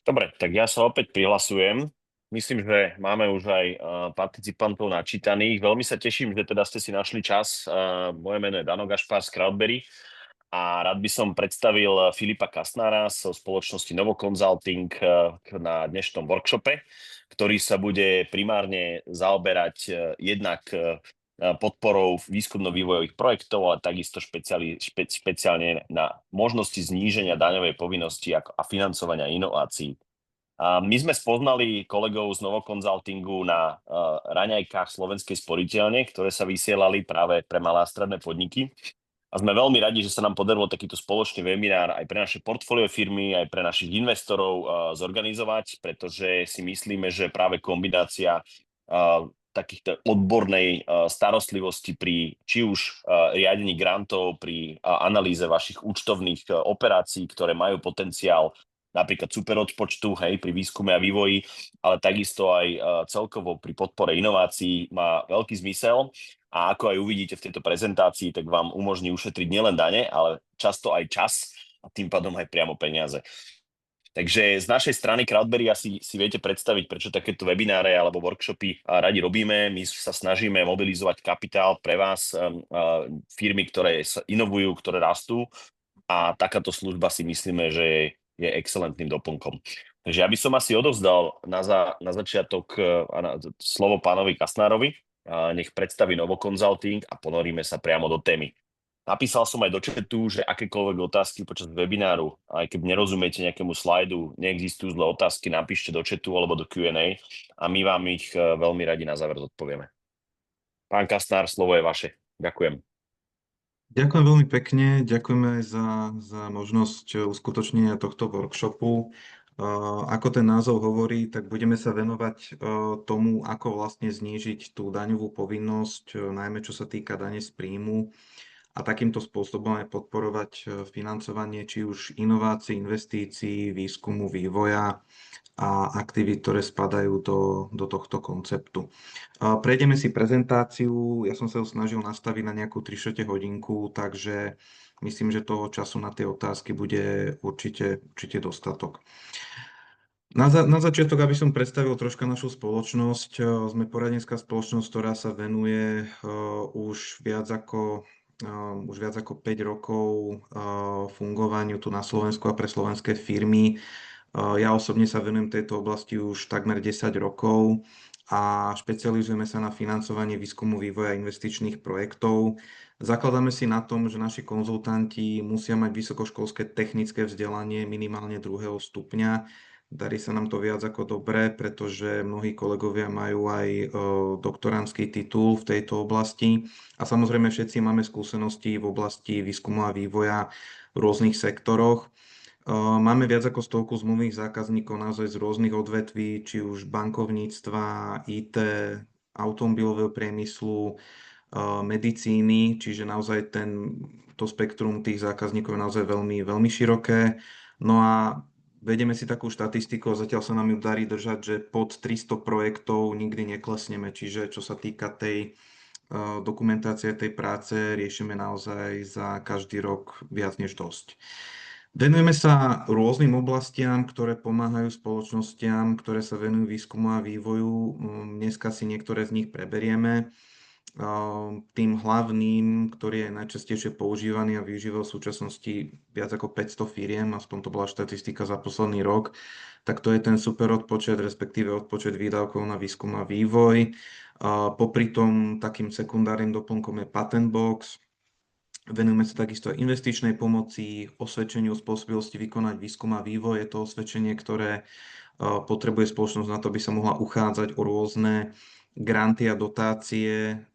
Dobre, tak ja sa opäť prihlasujem. Myslím, že máme už aj participantov načítaných. Veľmi sa teším, že teda ste si našli čas. Moje meno je Dano Gašpar z Crowdberry a rád by som predstavil Filipa Kastnára zo spoločnosti Novo Consulting na dnešnom workshope, ktorý sa bude primárne zaoberať jednak podporou výskumno-vývojových projektov, ale takisto špeciálne na možnosti zníženia daňovej povinnosti a financovania inovácií. A my sme spoznali kolegov z Novo Consultingu na raňajkách Slovenskej sporiteľne, ktoré sa vysielali práve pre malé a stredné podniky. A sme veľmi radi, že sa nám podarilo takýto spoločný webinár aj pre naše portfólio firmy, aj pre našich investorov zorganizovať, pretože si myslíme, že práve kombinácia takýchto odbornej starostlivosti pri či už riadení grantov, pri analýze vašich účtovných operácií, ktoré majú potenciál napríklad superodpočtu, hej, pri výskume a vývoji, ale takisto aj celkovo pri podpore inovácií má veľký zmysel. A ako aj uvidíte v tejto prezentácii, tak vám umožní ušetriť nielen dane, ale často aj čas a tým pádom aj priamo peniaze. Takže z našej strany Crowdberry asi si viete predstaviť, prečo takéto webináre alebo workshopy radi robíme. My sa snažíme mobilizovať kapitál pre vás, firmy, ktoré sa inovujú, ktoré rastú, a takáto služba si myslíme, že je excelentným doplnkom. Takže ja by som asi odovzdal na začiatok slovo pánovi Kastnárovi. Nech predstaví Novo Consulting a ponoríme sa priamo do témy. Napísal som aj do chatu, že akékoľvek otázky počas webináru, aj keď nerozumiete nejakému slajdu, neexistujú zlé otázky, napíšte do chatu alebo do Q&A a my vám ich veľmi radi na záver zodpovieme. Pán Kastnár, slovo je vaše. Ďakujem. Ďakujem veľmi pekne, ďakujeme za možnosť uskutočnenia tohto workshopu. Ako ten názov hovorí, tak budeme sa venovať tomu, ako vlastne znížiť tú daňovú povinnosť, najmä čo sa týka dane z príjmu a takýmto spôsobom aj podporovať financovanie či už inovácií, investícií, výskumu, vývoja a aktivít, ktoré spadajú do tohto konceptu. Prejdeme si prezentáciu, ja som sa ju snažil nastaviť na nejakú 3/4 hodinku, takže myslím, že toho času na tie otázky bude určite dostatok. Na začiatok, aby som predstavil troška našu spoločnosť, sme poradenská spoločnosť, ktorá sa venuje už viac ako 5 rokov fungovaniu tu na Slovensku a pre slovenské firmy. Ja osobne sa venujem tejto oblasti už takmer 10 rokov a špecializujeme sa na financovanie výskumu, vývoja a investičných projektov. Zakladáme si na tom, že naši konzultanti musia mať vysokoškolské technické vzdelanie minimálne 2. stupňa. Darí sa nám to viac ako dobre, pretože mnohí kolegovia majú aj doktorandský titul v tejto oblasti. A samozrejme všetci máme skúsenosti v oblasti výskumu a vývoja v rôznych sektoroch. Máme viac ako 100 zmluvných zákazníkov naozaj z rôznych odvetví, či už bankovníctva, IT, automobilového priemyslu, medicíny, čiže naozaj to spektrum tých zákazníkov je naozaj veľmi, veľmi široké. No a vedieme si takú štatistiku, zatiaľ sa nám ju darí držať, že pod 300 projektov nikdy neklesneme, čiže čo sa týka tej dokumentácie tej práce, riešime naozaj za každý rok viac než dosť. Venujeme sa rôznym oblastiam, ktoré pomáhajú spoločnostiam, ktoré sa venujú výskumu a vývoju. Dneska si niektoré z nich preberieme. Tým hlavným, ktorý je najčastejšie používaný a využíva v súčasnosti viac ako 500 firiem, aspoň to bola štatistika za posledný rok, tak to je ten super odpočet, respektíve odpočet výdavkov na výskum a vývoj. Popri tom takým sekundárnym doplnkom je Patent Box. Venujeme sa takisto aj investičnej pomoci, osvedčeniu spôsobilosti vykonať výskum a vývoj. Je to osvedčenie, ktoré potrebuje spoločnosť na to, aby sa mohla uchádzať o rôzne granty a dotácie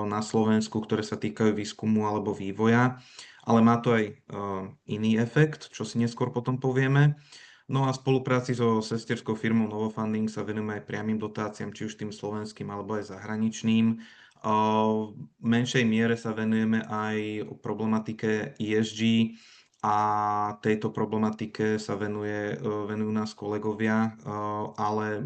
na Slovensku, ktoré sa týkajú výskumu alebo vývoja. Ale má to aj iný efekt, čo si neskôr potom povieme. No a v spolupráci so sesterskou firmou Novofunding sa venujeme aj priamym dotáciám, či už tým slovenským alebo aj zahraničným. V menšej miere sa venujeme aj problematike ESG a tejto problematike sa venujú nás kolegovia, ale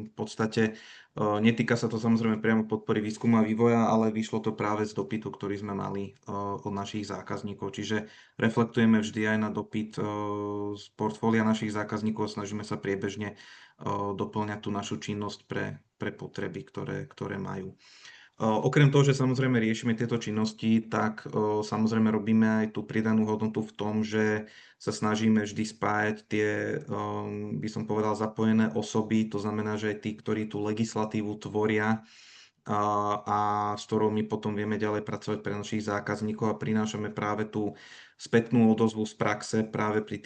v podstate netýka sa to samozrejme priamo podpory výskumu a vývoja, ale vyšlo to práve z dopytu, ktorý sme mali od našich zákazníkov. Čiže reflektujeme vždy aj na dopyt z portfólia našich zákazníkov a snažíme sa priebežne doplňať tú našu činnosť pre potreby, ktoré majú. Okrem toho, že samozrejme riešime tieto činnosti, tak samozrejme robíme aj tú pridanú hodnotu v tom, že sa snažíme vždy spájať tie, by som povedal, zapojené osoby, to znamená, že aj tí, ktorí tú legislatívu tvoria a s ktorou my potom vieme ďalej pracovať pre našich zákazníkov a prinášame práve tú spätnú odozvu z praxe práve pre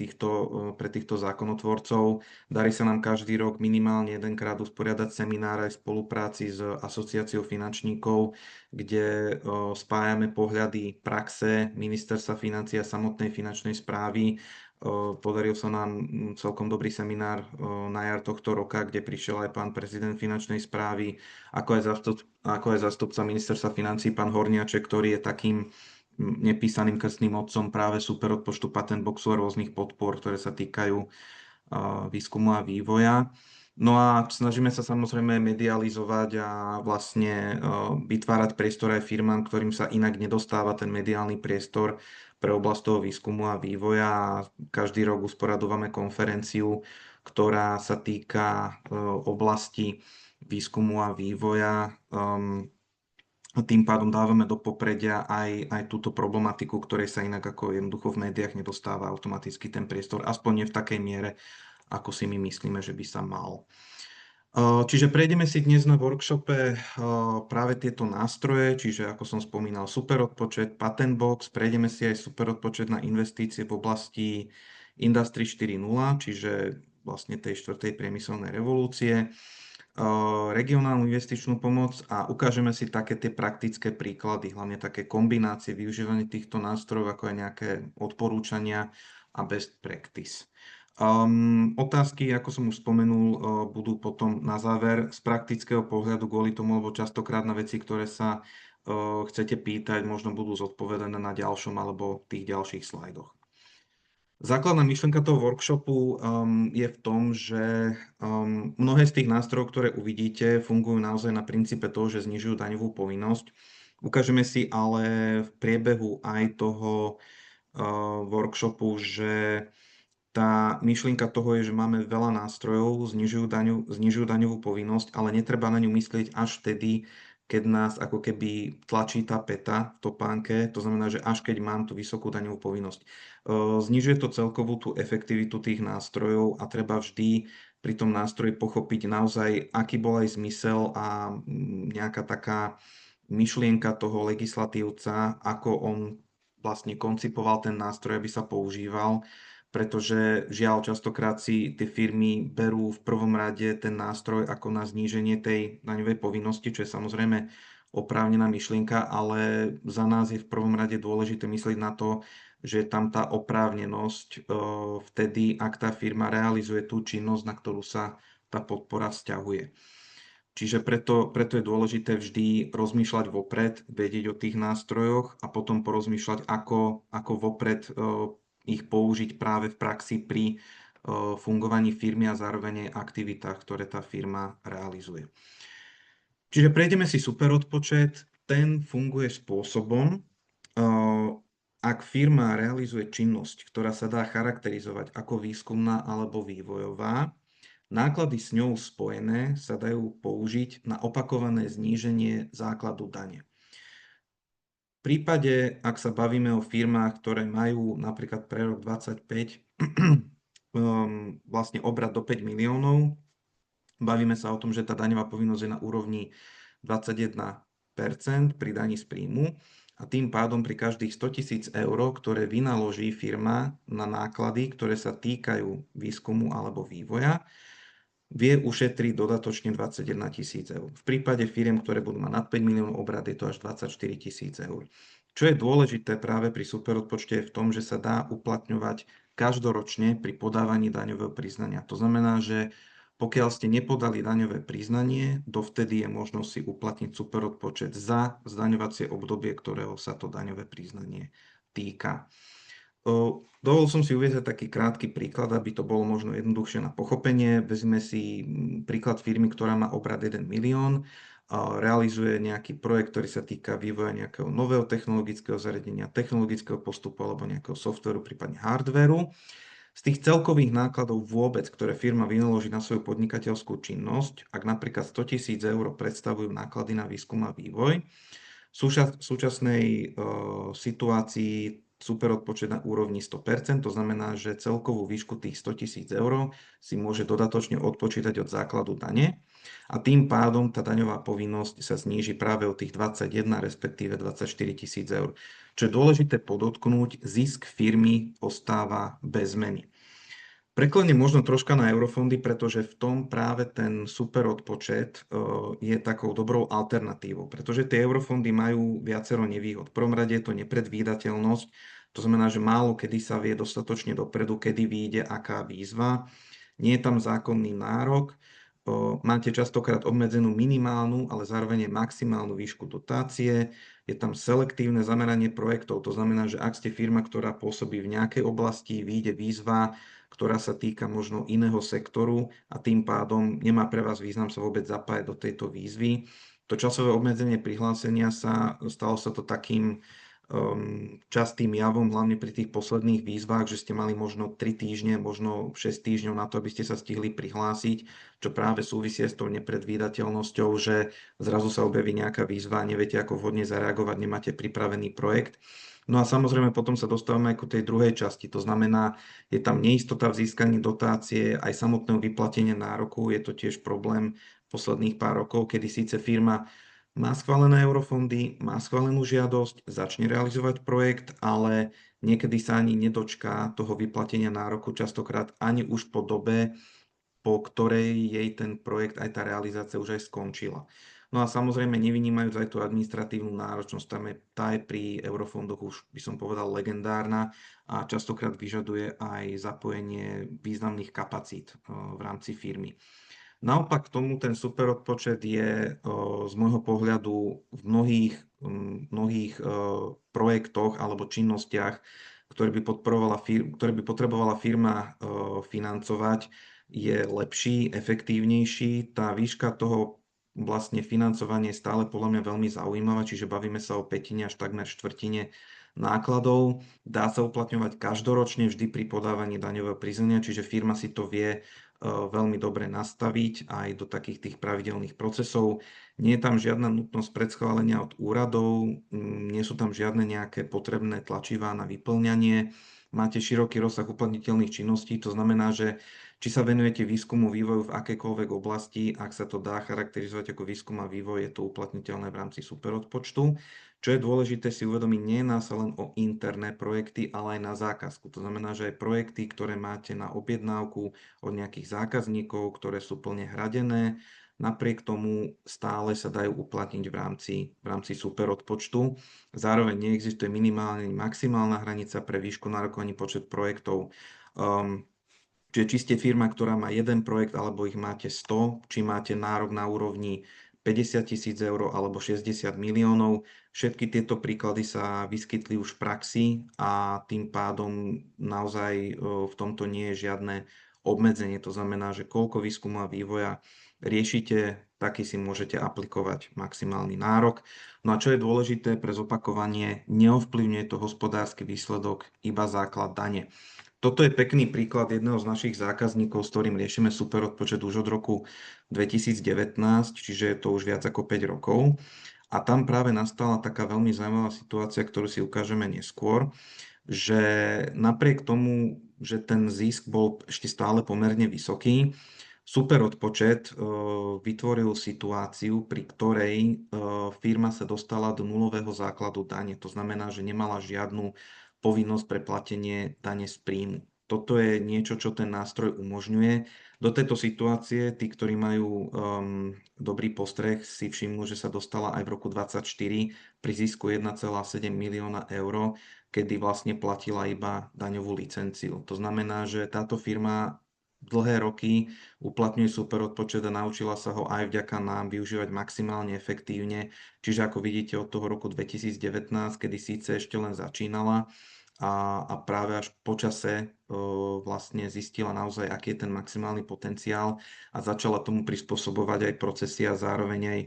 týchto zákonotvorcov. Darí sa nám každý rok minimálne jedenkrát usporiadať seminár aj v spolupráci s Asociáciou finančníkov, kde spájame pohľady praxe Ministerstva financií a samotnej finančnej správy. Podaril sa nám celkom dobrý seminár na jar tohto roka, kde prišiel aj pán prezident finančnej správy, ako aj zástupca ministerstva financií, pán Horniaček, ktorý je takým nepísaným krstným otcom práve superodpočtu patent boxu a rôznych podpor, ktoré sa týkajú výskumu a vývoja. No a snažíme sa samozrejme medializovať a vlastne vytvárať priestor aj firmám, ktorým sa inak nedostáva ten mediálny priestor pre oblasť toho výskumu a vývoja. A každý rok usporadúvame konferenciu, ktorá sa týka oblasti výskumu a vývoja. Tým pádom dávame do popredia aj túto problematiku, ktorej sa inak ako jednoducho v médiách nedostáva automaticky ten priestor, aspoň nie v takej miere, ako si my myslíme, že by sa mal. Čiže prejdeme si dnes na workshope práve tieto nástroje, čiže ako som spomínal superodpočet, patent box, prejdeme si aj superodpočet na investície v oblasti Industry 4.0, čiže vlastne tej štvrtej priemyselnej revolúcie, regionálnu investičnú pomoc a ukážeme si také tie praktické príklady, hlavne také kombinácie využívania týchto nástrojov, ako aj nejaké odporúčania a best practice. Otázky, ako som už spomenul, budú potom na záver z praktického pohľadu kvôli tomu, lebo častokrát na veci, ktoré sa chcete pýtať, možno budú zodpovedané na ďalšom alebo tých ďalších slajdoch. Základná myšlienka toho workshopu je v tom, že mnohé z tých nástrojov, ktoré uvidíte, fungujú naozaj na princípe toho, že znižujú daňovú povinnosť. Ukážeme si ale v priebehu aj toho workshopu, že tá myšlienka toho je, že máme veľa nástrojov, znižujú daňovú povinnosť, ale netreba na ňu myslieť až vtedy, keď nás ako keby tlačí tá päta v topánke, to znamená, že až keď mám tú vysokú daňovú povinnosť. Znižuje to celkovú tú efektivitu tých nástrojov a treba vždy pri tom nástroji pochopiť naozaj, aký bol aj zmysel a nejaká taká myšlienka toho legislatívca, ako on vlastne koncipoval ten nástroj, aby sa používal, pretože žiaľ častokrát si tie firmy berú v prvom rade ten nástroj ako na zníženie tej daňovej povinnosti, čo je samozrejme oprávnená myšlienka, ale za nás je v prvom rade dôležité myslieť na to, že tam tá oprávnenosť vtedy, ak tá firma realizuje tú činnosť, na ktorú sa tá podpora vzťahuje. Čiže preto je dôležité vždy rozmýšľať vopred, vedieť o tých nástrojoch a potom porozmýšľať, ako vopred ich použiť práve v praxi pri fungovaní firmy a zároveň aj aktivitách, ktoré tá firma realizuje. Čiže prejdeme si superodpočet. Ten funguje spôsobom, ak firma realizuje činnosť, ktorá sa dá charakterizovať ako výskumná alebo vývojová, náklady s ňou spojené sa dajú použiť na opakované zníženie základu dane. V prípade, ak sa bavíme o firmách, ktoré majú napríklad pre rok 2025 vlastne obrat do 5 miliónov, bavíme sa o tom, že tá daňová povinnosť je na úrovni 21% pri daní z príjmu a tým pádom pri každých 100 000 eur, ktoré vynaloží firma na náklady, ktoré sa týkajú výskumu alebo vývoja, vie ušetriť dodatočne 21 000 eur. V prípade firiem, ktoré budú mať nad 5 miliónov obrad, je to až 24 000 eur. Čo je dôležité práve pri superodpočte je v tom, že sa dá uplatňovať každoročne pri podávaní daňového priznania. To znamená, že pokiaľ ste nepodali daňové priznanie, dovtedy je možnosť si uplatniť superodpočet za zdaňovacie obdobie, ktorého sa to daňové priznanie týka. Dovolil som si uvieť taký krátky príklad, aby to bolo možno jednoduchšie na pochopenie. Vezme si príklad firmy, ktorá má obrat 1 milión, realizuje nejaký projekt, ktorý sa týka vývoja nejakého nového technologického zariadenia, technologického postupu alebo nejakého softvéru, prípadne hardvéru. Z tých celkových nákladov vôbec, ktoré firma vynaloží na svoju podnikateľskú činnosť, ak napríklad 100 000 eur predstavujú náklady na výskum a vývoj, v súčasnej situácii super odpočet na úrovni 100%, to znamená, že celkovú výšku tých 100 000 eur si môže dodatočne odpočítať od základu dane a tým pádom tá daňová povinnosť sa zníži práve o tých 21, respektíve 24 000 eur. Čo je dôležité podotknúť, zisk firmy ostáva bez zmeny. Preklením možno troška na eurofondy, pretože v tom práve ten super odpočet je takou dobrou alternatívou, pretože tie eurofondy majú viacero nevýhod. V prvom rade je to nepredvídateľnosť, to znamená, že málo kedy sa vie dostatočne dopredu, kedy vyjde aká výzva. Nie je tam zákonný nárok, máte častokrát obmedzenú minimálnu, ale zároveň maximálnu výšku dotácie, je tam selektívne zameranie projektov, to znamená, že ak ste firma, ktorá pôsobí v nejakej oblasti, vyjde výzva, ktorá sa týka možno iného sektoru a tým pádom nemá pre vás význam sa vôbec zapájať do tejto výzvy. To časové obmedzenie prihlásenia stalo sa to takým častým javom, hlavne pri tých posledných výzvach, že ste mali možno 3 týždne, možno 6 týždňov na to, aby ste sa stihli prihlásiť, čo práve súvisie s tou nepredvídateľnosťou, že zrazu sa objaví nejaká výzva, neviete ako vhodne zareagovať, nemáte pripravený projekt. No a samozrejme potom sa dostávame aj ku tej druhej časti, to znamená, je tam neistota v získaní dotácie, aj samotného vyplatenia nároku, je to tiež problém posledných pár rokov, kedy síce firma má schválené eurofondy, má schválenú žiadosť, začne realizovať projekt, ale niekedy sa ani nedočká toho vyplatenia nároku, častokrát ani už po dobe, po ktorej jej ten projekt aj tá realizácia už aj skončila. No a samozrejme nevynímajúc aj tú administratívnu náročnosť, tá je pri eurofondoch už by som povedal legendárna a častokrát vyžaduje aj zapojenie významných kapacít v rámci firmy. Naopak tomu ten super odpočet je z môjho pohľadu v mnohých projektoch alebo činnostiach, ktoré by potrebovala firma financovať, je lepší, efektívnejší. Tá výška toho vlastne financovania je stále podľa mňa veľmi zaujímavá, čiže bavíme sa o pätine až takmer štvrtine nákladov. Dá sa uplatňovať každoročne vždy pri podávaní daňového priznania, čiže firma si to vie veľmi dobre nastaviť aj do takých tých pravidelných procesov. Nie je tam žiadna nutnosť predschválenia od úradov, nie sú tam žiadne nejaké potrebné tlačivá na vyplňanie. Máte široký rozsah uplatniteľných činností, to znamená, že či sa venujete výskumu vývoju v akékoľvek oblasti, ak sa to dá charakterizovať ako výskum a vývoj, je to uplatniteľné v rámci superodpočtu. Čo je dôležité si uvedomiť, nejedná sa len o interné projekty, ale aj na zákazku. To znamená, že aj projekty, ktoré máte na objednávku od nejakých zákazníkov, ktoré sú plne hradené, napriek tomu stále sa dajú uplatniť v rámci superodpočtu. Zároveň neexistuje minimálne ani maximálna hranica pre výšku nárokovaný počet projektov. Čiže či ste firma, ktorá má jeden projekt, alebo ich máte 100, či máte nárok na úrovni 50 000 eur alebo 60 miliónov. Všetky tieto príklady sa vyskytli už v praxi a tým pádom naozaj v tomto nie je žiadne obmedzenie. To znamená, že koľko výskumu a vývoja riešite, taký si môžete aplikovať maximálny nárok. No a čo je dôležité pre zopakovanie, neovplyvňuje to hospodársky výsledok, iba základ dane. Toto je pekný príklad jedného z našich zákazníkov, s ktorým riešime super odpočet už od roku 2019, čiže je to už viac ako 5 rokov. A tam práve nastala taká veľmi zaujímavá situácia, ktorú si ukážeme neskôr, že napriek tomu, že ten zisk bol ešte stále pomerne vysoký, super odpočet vytvoril situáciu, pri ktorej firma sa dostala do nulového základu dane. To znamená, že nemala žiadnu povinnosť pre platenie dane z príjmu. Toto je niečo, čo ten nástroj umožňuje. Do tejto situácie tí, ktorí majú dobrý postreh, si všimnú, že sa dostala aj v roku 2024 pri zisku 1,7 milióna eur, kedy vlastne platila iba daňovú licenciu. To znamená, že táto firma dlhé roky uplatňuje super odpočet a naučila sa ho aj vďaka nám využívať maximálne efektívne. Čiže ako vidíte od toho roku 2019, kedy síce ešte len začínala, a práve až po čase vlastne zistila naozaj, aký je ten maximálny potenciál a začala tomu prispôsobovať aj procesy a zároveň aj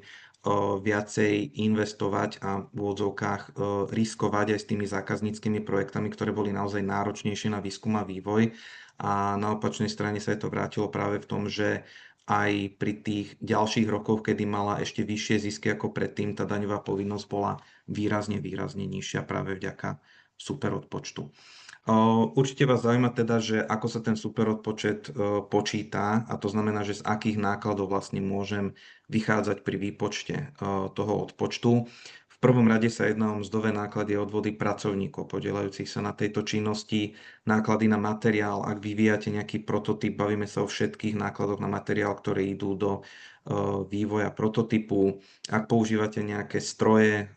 viacej investovať a v úvodzovkách riskovať aj s tými zákazníckymi projektami, ktoré boli naozaj náročnejšie na výskum a vývoj. A na opačnej strane sa je to vrátilo práve v tom, že aj pri tých ďalších rokoch, kedy mala ešte vyššie zisky ako predtým, tá daňová povinnosť bola výrazne nižšia práve vďaka superodpočtu. Určite vás zaujíma teda, že ako sa ten superodpočet počíta, a to znamená, že z akých nákladov vlastne môžem vychádzať pri výpočte toho odpočtu. V prvom rade sa jedná o mzdové náklady a odvody pracovníkov podielajúcich sa na tejto činnosti, náklady na materiál, ak vyvíjate nejaký prototyp, bavíme sa o všetkých nákladoch na materiál, ktoré idú do vývoja prototypu. Ak používate nejaké stroje,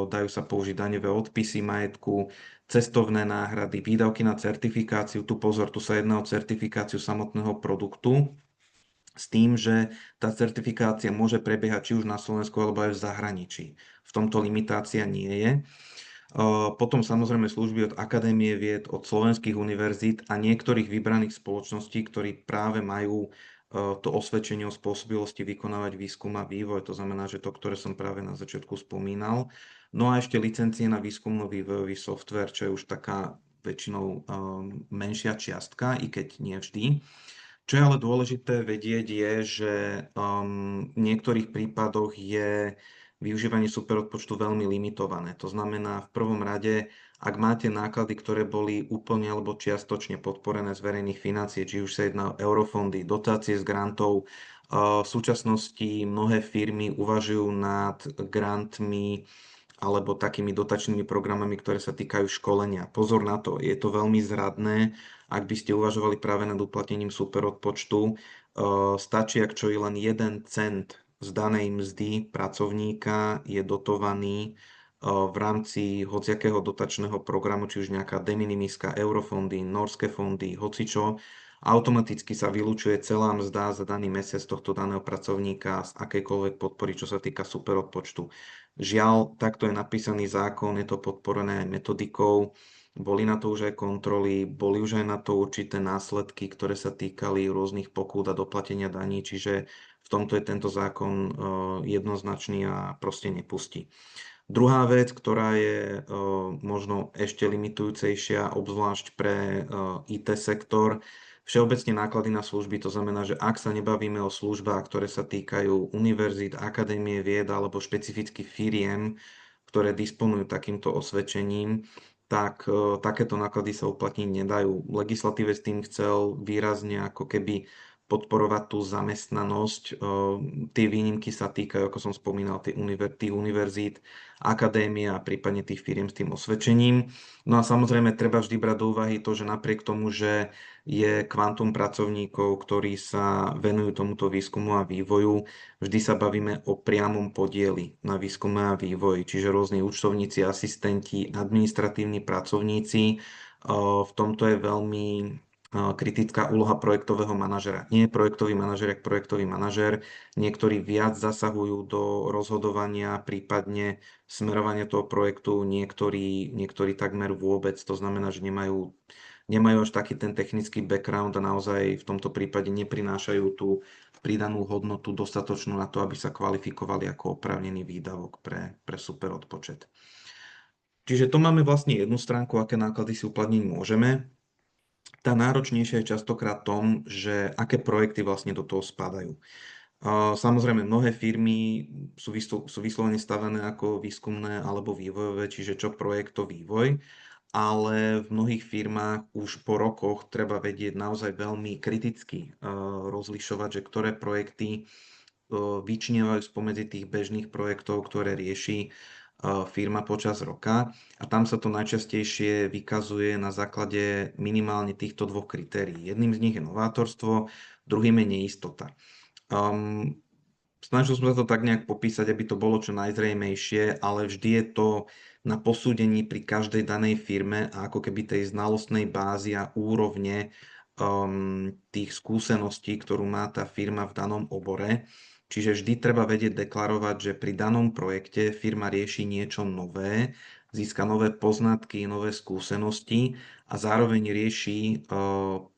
dajú sa použiť daňové odpisy majetku, cestovné náhrady, výdavky na certifikáciu. Tu pozor, tu sa jedná o certifikáciu samotného produktu, s tým, že tá certifikácia môže prebiehať či už na Slovensku alebo aj v zahraničí. V tomto limitácia nie je. Potom samozrejme služby od Akadémie vied, od slovenských univerzít a niektorých vybraných spoločností, ktorí práve majú to osvedčenie o spôsobilosti vykonávať výskum a vývoj. To znamená, že to, ktoré som práve na začiatku spomínal. No a ešte licencie na výskumno-vývojový software, čo je už taká väčšinou menšia čiastka, i keď nie vždy. Čo je ale dôležité vedieť je, že v niektorých prípadoch je využívanie superodpočtu veľmi limitované. To znamená, v prvom rade, ak máte náklady, ktoré boli úplne alebo čiastočne podporené z verejných financií, či už sa jedná o eurofondy, dotácie z grantov, v súčasnosti mnohé firmy uvažujú nad grantmi alebo takými dotačnými programami, ktoré sa týkajú školenia. Pozor na to, je to veľmi zradné, ak by ste uvažovali práve nad uplatnením superodpočtu. Stačí, ak čo je len 1 cent z danej mzdy pracovníka je dotovaný v rámci hociakého dotačného programu, či už nejaká de minimiska, eurofondy, norské fondy, hocičo, automaticky sa vylučuje celá mzda za daný mesiac tohto daného pracovníka z akejkoľvek podpory, čo sa týka superodpočtu. Žiaľ, takto je napísaný zákon, je to podporené aj metodikou, boli na to už aj kontroly, boli už aj na to určité následky, ktoré sa týkali rôznych pokút a doplatenia daní, čiže v tomto je tento zákon jednoznačný a proste nepustí. Druhá vec, ktorá je možno ešte limitujúcejšia, obzvlášť pre IT sektor, všeobecne náklady na služby, to znamená, že ak sa nebavíme o službách, ktoré sa týkajú univerzít, akadémie vied alebo špecificky firiem, ktoré disponujú takýmto osvedčením, tak takéto náklady sa uplatniť nedajú. Legislatíve s tým chcel výrazne ako keby podporovať tú zamestnanosť. Tie výnimky sa týkajú, ako som spomínal, tých univerzít, akadémie a prípadne tých firiem s tým osvedčením. No a samozrejme treba vždy brať do úvahy to, že napriek tomu, že je kvantum pracovníkov, ktorí sa venujú tomuto výskumu a vývoju, vždy sa bavíme o priamom podieli na výskume a vývoji, čiže rôzni účtovníci, asistenti, administratívni pracovníci. V tomto je veľmi kritická úloha projektového manažera. Nie je projektový manažer ako projektový manažer. Niektorí viac zasahujú do rozhodovania, prípadne smerovania toho projektu, niektorí takmer vôbec. To znamená, že nemajú až taký ten technický background a naozaj v tomto prípade neprinášajú tú pridanú hodnotu dostatočnú na to, aby sa kvalifikovali ako oprávnený výdavok pre superodpočet. Čiže to máme vlastne jednu stránku, aké náklady si uplatniť môžeme. Tá náročnejšia je častokrát tom, že aké projekty vlastne do toho spadajú. Samozrejme, mnohé firmy sú vyslovene stavené ako výskumné alebo vývojové, čiže čo projekt, to vývoj, ale v mnohých firmách už po rokoch treba vedieť naozaj veľmi kriticky rozlišovať, že ktoré projekty vyčnievajú spomedzi tých bežných projektov, ktoré rieši firma počas roka a tam sa to najčastejšie vykazuje na základe minimálne týchto dvoch kritérií. Jedným z nich je novátorstvo, druhým je neistota. Snažil som sa to tak nejak popísať, aby to bolo čo najzrejmejšie, ale vždy je to na posúdení pri každej danej firme a ako keby tej znalostnej bázy a úrovne tých skúseností, ktorú má tá firma v danom obore. Čiže vždy treba vedieť deklarovať, že pri danom projekte firma rieši niečo nové získa nové poznatky, nové skúsenosti a zároveň rieši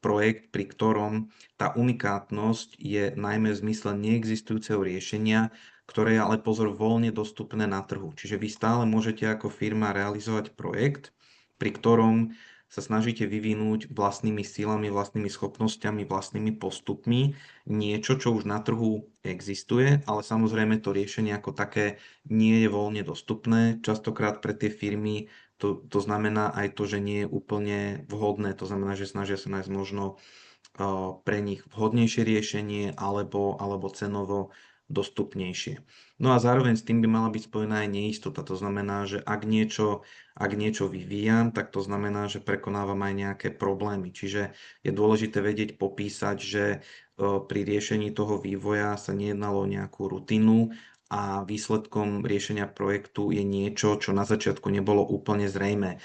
projekt, pri ktorom tá unikátnosť je najmä v zmysle neexistujúceho riešenia, ktoré je ale pozor voľne dostupné na trhu. Čiže vy stále môžete ako firma realizovať projekt, pri ktorom sa snažíte vyvinúť vlastnými silami, vlastnými schopnosťami, vlastnými postupmi niečo, čo už na trhu existuje, ale samozrejme to riešenie ako také nie je voľne dostupné. Častokrát pre tie firmy to znamená aj to, že nie je úplne vhodné. To znamená, že snažia sa nájsť možno pre nich vhodnejšie riešenie alebo cenovo dostupnejšie. No a zároveň s tým by mala byť spojená aj neistota. To znamená, že ak niečo vyvíjam, tak to znamená, že prekonávam aj nejaké problémy. Čiže je dôležité vedieť popísať, že pri riešení toho vývoja sa nejednalo o nejakú rutinu a výsledkom riešenia projektu je niečo, čo na začiatku nebolo úplne zrejmé.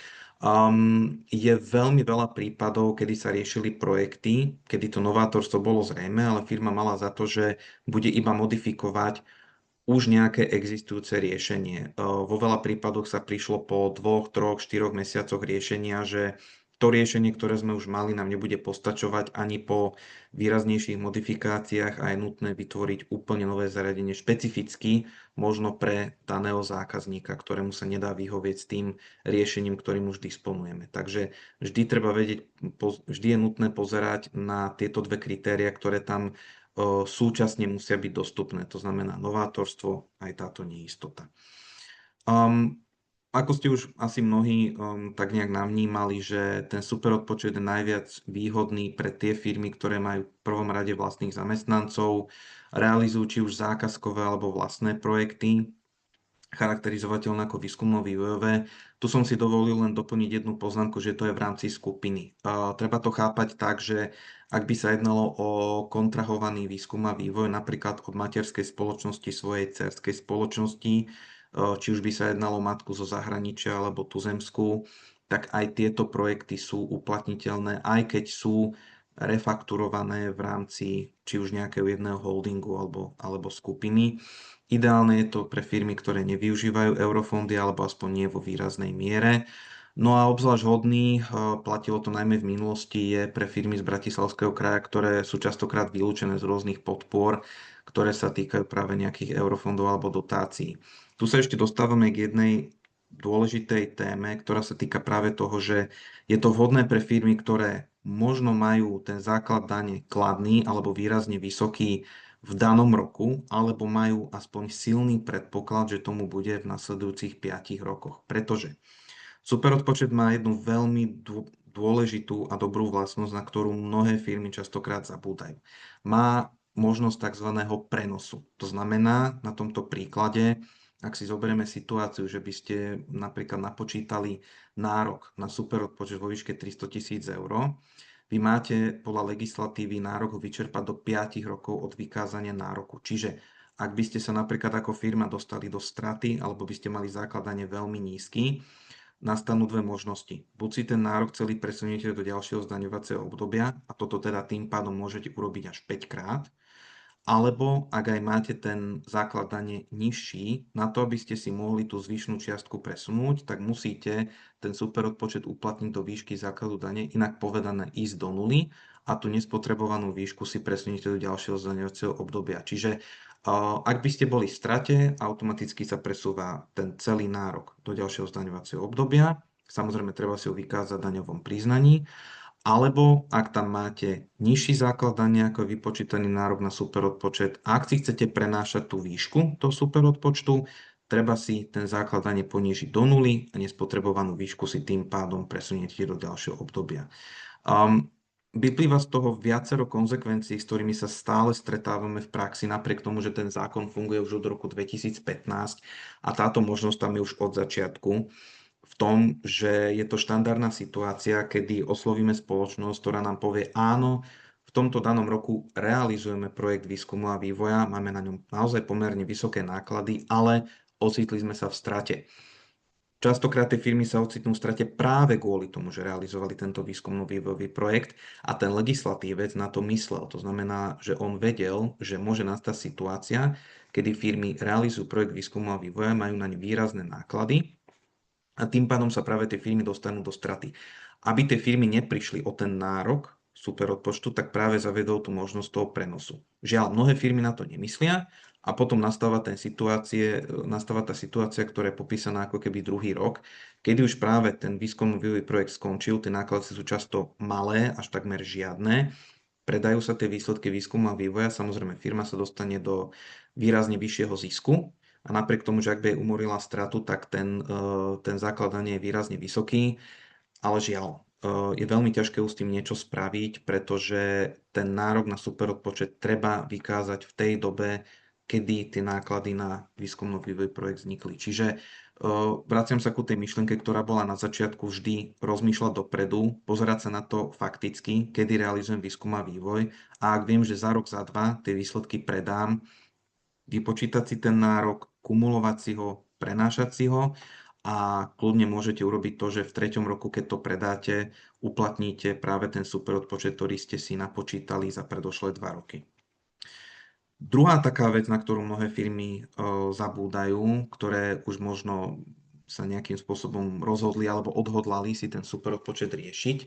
Je veľmi veľa prípadov, kedy sa riešili projekty, kedy to novátorstvo bolo zrejmé, ale firma mala za to, že bude iba modifikovať už nejaké existujúce riešenie. Vo veľa prípadoch sa prišlo po 2, 3, 4 mesiacoch riešenia, že to riešenie, ktoré sme už mali, nám nebude postačovať ani po výraznejších modifikáciách a je nutné vytvoriť úplne nové zariadenie špecificky, možno pre daného zákazníka, ktorému sa nedá vyhovieť s tým riešením, ktorým už disponujeme. Takže vždy treba vedieť, vždy je nutné pozerať na tieto dve kritéria, ktoré tam súčasne musia byť dostupné. To znamená novátorstvo aj táto neistota. Ako ste už asi mnohí tak nejak navnímali, že ten superodpočet je najviac výhodný pre tie firmy, ktoré majú v prvom rade vlastných zamestnancov, realizujú či už zákazkové alebo vlastné projekty, charakterizovateľné ako výskumno-vývojové. Tu som si dovolil len doplniť jednu poznámku, že to je v rámci skupiny. Treba to chápať tak, že ak by sa jednalo o kontrahovaný výskum a vývoj, napríklad od materskej spoločnosti svojej dcérskej spoločnosti, či už by sa jednalo o matku zo zahraničia alebo tuzemskú, tak aj tieto projekty sú uplatniteľné, aj keď sú refakturované v rámci či už nejakého jedného holdingu alebo skupiny. Ideálne je to pre firmy, ktoré nevyužívajú eurofondy alebo aspoň nie vo výraznej miere. No a obzvlášť hodný, platilo to najmä v minulosti, je pre firmy z Bratislavského kraja, ktoré sú častokrát vylúčené z rôznych podpor, ktoré sa týkajú práve nejakých eurofondov alebo dotácií. Tu sa ešte dostávame k jednej dôležitej téme, ktorá sa týka práve toho, že je to vhodné pre firmy, ktoré možno majú ten základ dane kladný alebo výrazne vysoký v danom roku, alebo majú aspoň silný predpoklad, že tomu bude v nasledujúcich 5 rokoch. Pretože superodpočet má jednu veľmi dôležitú a dobrú vlastnosť, na ktorú mnohé firmy častokrát zabúdajú. Má možnosť tzv. Prenosu. To znamená, na tomto príklade, ak si zoberieme situáciu, že by ste napríklad napočítali nárok na superodpočet vo výške 300 000 eur, vy máte podľa legislatívy nárok ho vyčerpať do 5 rokov od vykázania nároku. Čiže ak by ste sa napríklad ako firma dostali do straty alebo by ste mali základanie veľmi nízky, nastanú dve možnosti. Buď si ten nárok celý presuniete do ďalšieho zdaňovacieho obdobia a toto teda tým pádom môžete urobiť až 5 krát, alebo ak aj máte ten základ dane nižší, na to, aby ste si mohli tú zvyšnú čiastku presunúť, tak musíte ten superodpočet uplatniť do výšky základu dane, inak povedané ísť do nuly a tú nespotrebovanú výšku si presuniete do ďalšieho zdaňovacieho obdobia. Čiže ak by ste boli v strate, automaticky sa presúva ten celý nárok do ďalšieho zdaňovacieho obdobia. Samozrejme, treba si ho vykázať v daňovom priznaní. Alebo ak tam máte nižší základ dane, ako je vypočítaný nárok na superodpočet, a ak si chcete prenášať tú výšku toho superodpočtu, treba si ten základ dane ponížiť do nuly a nespotrebovanú výšku si tým pádom presuniete do ďalšieho obdobia. Vyplýva z toho viacero konzekvencií, s ktorými sa stále stretávame v praxi, napriek tomu, že ten zákon funguje už od roku 2015 a táto možnosť tam je už od začiatku. V tom, že je to štandardná situácia, kedy oslovíme spoločnosť, ktorá nám povie áno, v tomto danom roku realizujeme projekt výskumu a vývoja, máme na ňom naozaj pomerne vysoké náklady, ale ocitli sme sa v strate. Častokrát tie firmy sa ocitnú v strate práve kvôli tomu, že realizovali tento výskumno-vývojový projekt a ten legislatívec na to myslel. To znamená, že on vedel, že môže nastať situácia, kedy firmy realizujú projekt výskumu a vývoja, majú na ne výrazné náklady a tým pádom sa práve tie firmy dostanú do straty. Aby tie firmy neprišli o ten nárok superodpočtu, tak práve zavedol tú možnosť toho prenosu. Žiaľ, mnohé firmy na to nemyslia a potom nastáva tá situácia, ktorá je popísaná ako keby druhý rok, kedy už práve ten výskumno-vývojový projekt skončil, tie náklady sú často malé, až takmer žiadne, predajú sa tie výsledky výskumu a vývoja, samozrejme firma sa dostane do výrazne vyššieho zisku a napriek tomu, že ak by jej umorila stratu, tak ten základ dane je výrazne vysoký, ale žiaľ, je veľmi ťažké už s tým niečo spraviť, pretože ten nárok na superodpočet treba vykázať v tej dobe, kedy tie náklady na výskumno-vývoj projekt vznikli. Čiže vraciam sa ku tej myšlienke, ktorá bola na začiatku vždy rozmýšľať dopredu, pozerať sa na to fakticky, kedy realizujem výskum a vývoj a ak viem, že za rok, za dva tie výsledky predám, vypočítať si ten nárok, kumulovať si ho, prenášať si ho a kľudne môžete urobiť to, že v treťom roku, keď to predáte, uplatníte práve ten superodpočet, ktorý ste si napočítali za predošlé 2 roky. Druhá taká vec, na ktorú mnohé firmy zabúdajú, ktoré už možno sa nejakým spôsobom rozhodli alebo odhodlali si ten superodpočet riešiť,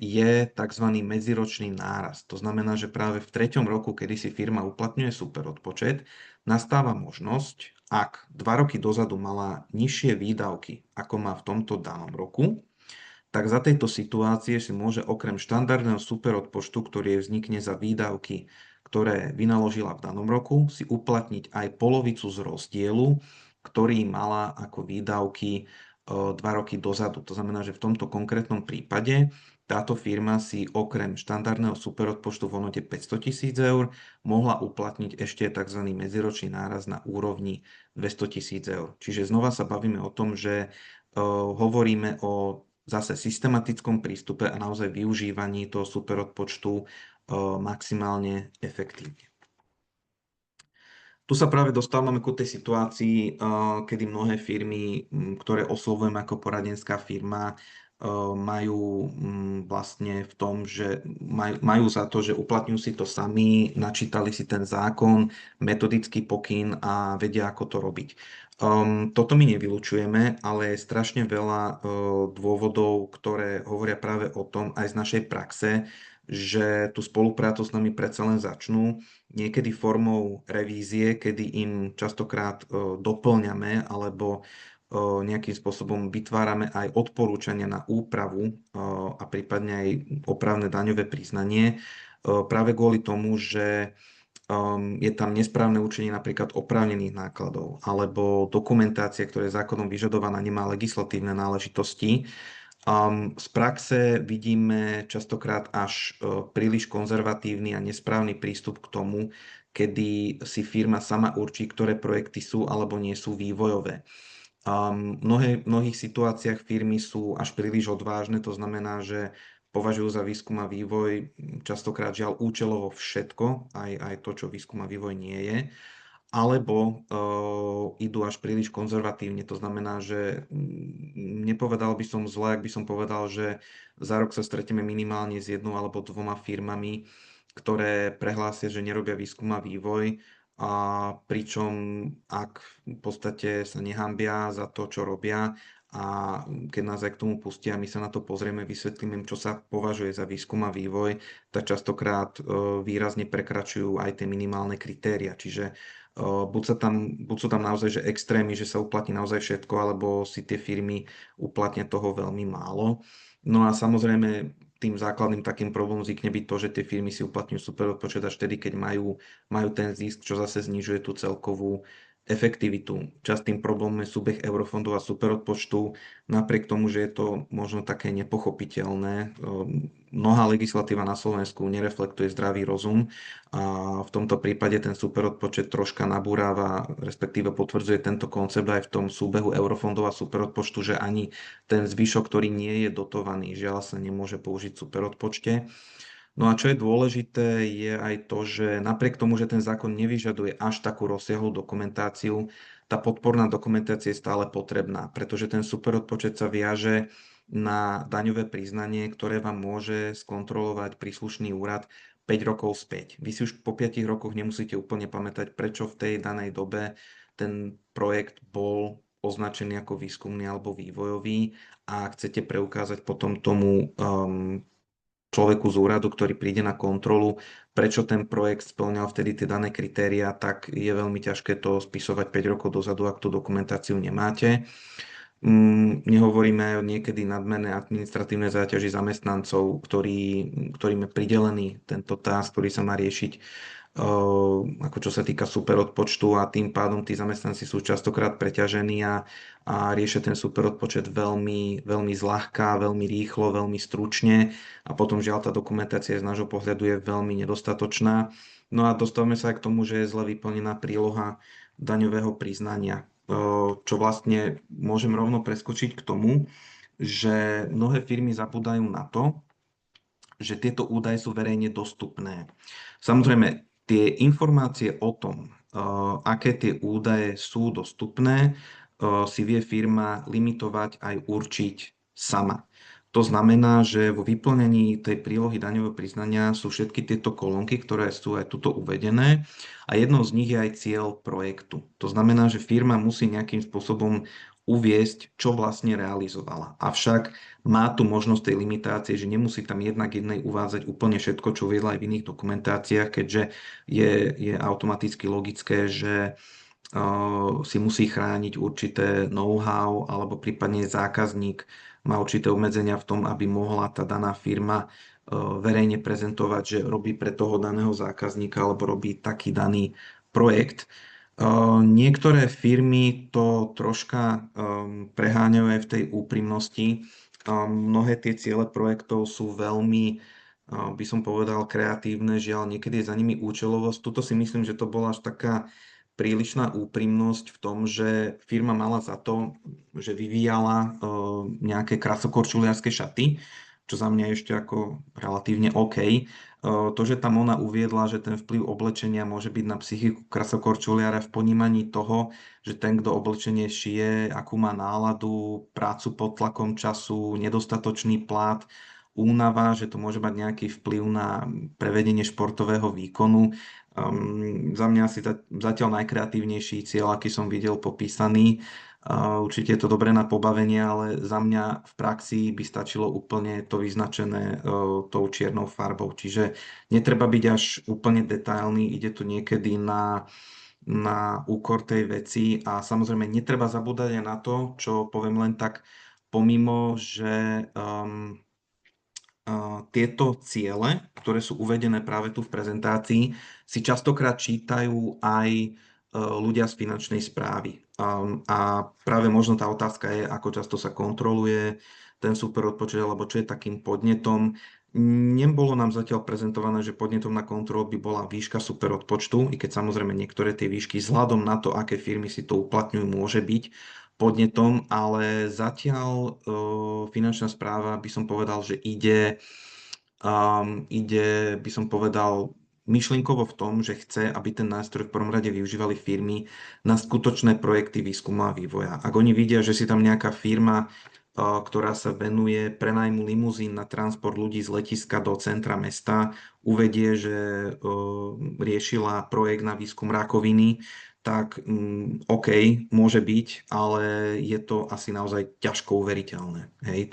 je tzv. Medziročný nárast. To znamená, že práve v treťom roku, kedy si firma uplatňuje superodpočet, nastáva možnosť, ak 2 roky dozadu mala nižšie výdavky, ako má v tomto danom roku, tak za tejto situácie si môže okrem štandardného superodpočtu, ktorý vznikne za výdavky, ktoré vynaložila v danom roku, si uplatniť aj polovicu z rozdielu, ktorý mala ako výdavky 2 roky dozadu. To znamená, že v tomto konkrétnom prípade táto firma si okrem štandardného superodpočtu v hodnote 500 000 eur mohla uplatniť ešte tzv. Medziročný náraz na úrovni 200 000 eur. Čiže znova sa bavíme o tom, že hovoríme o zase systematickom prístupe a naozaj využívaní toho superodpočtu maximálne efektívne. Tu sa práve dostávame ku tej situácii, kedy mnohé firmy, ktoré oslovujem ako poradenská firma, majú vlastne v tom, že majú za to, že uplatňujú si to sami, načítali si ten zákon, metodický pokyn a vedia, ako to robiť. Toto my nevylučujeme, ale je strašne veľa dôvodov, ktoré hovoria práve o tom aj z našej praxe, že tú spoluprácu s nami predsa len začnú niekedy formou revízie, kedy im častokrát doplňame alebo nejakým spôsobom vytvárame aj odporúčania na úpravu a prípadne aj opravné daňové priznanie práve kvôli tomu, že je tam nesprávne určenie napríklad oprávnených nákladov alebo dokumentácia, ktorá je zákonom vyžadovaná, nemá legislatívne náležitosti. Z praxe vidíme častokrát až príliš konzervatívny a nesprávny prístup k tomu, kedy si firma sama určí, ktoré projekty sú alebo nie sú vývojové. V mnohých situáciách firmy sú až príliš odvážne, to znamená, že považujú za výskum a vývoj častokrát žiaľ účelovo všetko, aj to, čo výskum a vývoj nie je, alebo idú až príliš konzervatívne. To znamená, že nepovedal by som zle, ak by som povedal, že za rok sa stretneme minimálne s 1 alebo 2 firmami, ktoré prehlásia, že nerobia výskum a vývoj, a pričom ak v podstate sa nehambia za to, čo robia a keď nás aj k tomu pustia, my sa na to pozrieme, vysvetlíme im, čo sa považuje za výskum a vývoj, tak častokrát výrazne prekračujú aj tie minimálne kritéria. Čiže buď sú tam naozaj že extrémy, že sa uplatní naozaj všetko, alebo si tie firmy uplatnia toho veľmi málo. No a samozrejme tým základným takým problémom zvykne byť to, že tie firmy si uplatňujú superodpočet až vtedy, keď majú ten zisk, čo zase znižuje tú celkovú efektivitu. Častým problémom je súbeh eurofondov a superodpočtu, napriek tomu, že je to možno také nepochopiteľné. Mnohá legislatíva na Slovensku nereflektuje zdravý rozum a v tomto prípade ten superodpočet troška nabúráva, respektíve potvrdzuje tento koncept aj v tom súbehu eurofondov a superodpočtu, že ani ten zvyšok, ktorý nie je dotovaný, žiaľ sa nemôže použiť v superodpočte. No a čo je dôležité, je aj to, že napriek tomu, že ten zákon nevyžaduje až takú rozsiahlu dokumentáciu, tá podporná dokumentácia je stále potrebná, pretože ten superodpočet sa viaže na daňové priznanie, ktoré vám môže skontrolovať príslušný úrad 5 rokov späť. Vy si už po 5 rokoch nemusíte úplne pamätať, prečo v tej danej dobe ten projekt bol označený ako výskumný alebo vývojový a chcete preukázať potom tomu človeku z úradu, ktorý príde na kontrolu, prečo ten projekt spĺňal vtedy tie dané kritériá, tak je veľmi ťažké to spisovať 5 rokov dozadu, ak tú dokumentáciu nemáte. Nehovoríme o niekedy nadmernej administratívnej záťaži zamestnancov, ktorým je pridelený tento task, ktorý sa má riešiť ako čo sa týka superodpočtu a tým pádom tí zamestnanci sú častokrát preťažení a riešia ten superodpočet veľmi, veľmi zľahka, veľmi rýchlo, veľmi stručne a potom žiaľ tá dokumentácia z nášho pohľadu je veľmi nedostatočná. No a dostávame sa aj k tomu, že je zle vyplnená príloha daňového priznania, čo vlastne môžem rovno preskočiť k tomu, že mnohé firmy zabúdajú na to, že tieto údaje sú verejne dostupné. Samozrejme, tie informácie o tom, aké tie údaje sú dostupné, si vie firma limitovať aj určiť sama. To znamená, že vo vyplnení tej prílohy daňového priznania sú všetky tieto kolónky, ktoré sú aj tuto uvedené a jednou z nich je aj cieľ projektu. To znamená, že firma musí nejakým spôsobom uviesť, čo vlastne realizovala. Avšak má tu možnosť tej limitácie, že nemusí tam jednak jednej uvádzať úplne všetko, čo uviedla aj v iných dokumentáciách, keďže je automaticky logické, že si musí chrániť určité know-how alebo prípadne zákazník má určité obmedzenia v tom, aby mohla tá daná firma verejne prezentovať, že robí pre toho daného zákazníka alebo robí taký daný projekt. Niektoré firmy to troška preháňajú aj v tej úprimnosti. Mnohé tie ciele projektov sú veľmi, by som povedal, kreatívne, žiaľ, niekedy je za nimi účelovosť. Tuto si myslím, že to bola až taká prílišná úprimnosť v tom, že firma mala za to, že vyvíjala nejaké krasokorčuliarske šaty, čo za mňa je ešte ako relatívne OK. To, že tam ona uviedla, že ten vplyv oblečenia môže byť na psychiku krasokorčuliara v ponímaní toho, že ten, kto oblečenie šije, akú má náladu, prácu pod tlakom času, nedostatočný plát, únava, že to môže mať nejaký vplyv na prevedenie športového výkonu. Za mňa asi zatiaľ najkreatívnejší cieľ, aký som videl popísaný. Určite je to dobré na pobavenie, ale za mňa v praxi by stačilo úplne to vyznačené tou čiernou farbou. Čiže netreba byť až úplne detailný, ide to niekedy na úkor tej veci a samozrejme netreba zabúdať aj na to, čo poviem len tak pomimo, že tieto ciele, ktoré sú uvedené práve tu v prezentácii, si častokrát čítajú aj ľudia z finančnej správy. A práve možno tá otázka je, ako často sa kontroluje ten superodpočet, alebo čo je takým podnetom. Nebolo nám zatiaľ prezentované, že podnetom na kontrolu by bola výška superodpočtu, i keď samozrejme niektoré tie výšky vzhľadom na to, aké firmy si to uplatňujú, môže byť podnetom, ale zatiaľ finančná správa by som povedal, že ide, by som povedal, myšlienkovo v tom, že chce, aby ten nástroj v prvom rade využívali firmy na skutočné projekty výskumu a vývoja. Ak oni vidia, že si tam nejaká firma, ktorá sa venuje prenajmu limuzín na transport ľudí z letiska do centra mesta, uvedie, že riešila projekt na výskum rakoviny, tak OK, môže byť, ale je to asi naozaj ťažko uveriteľné. Hej?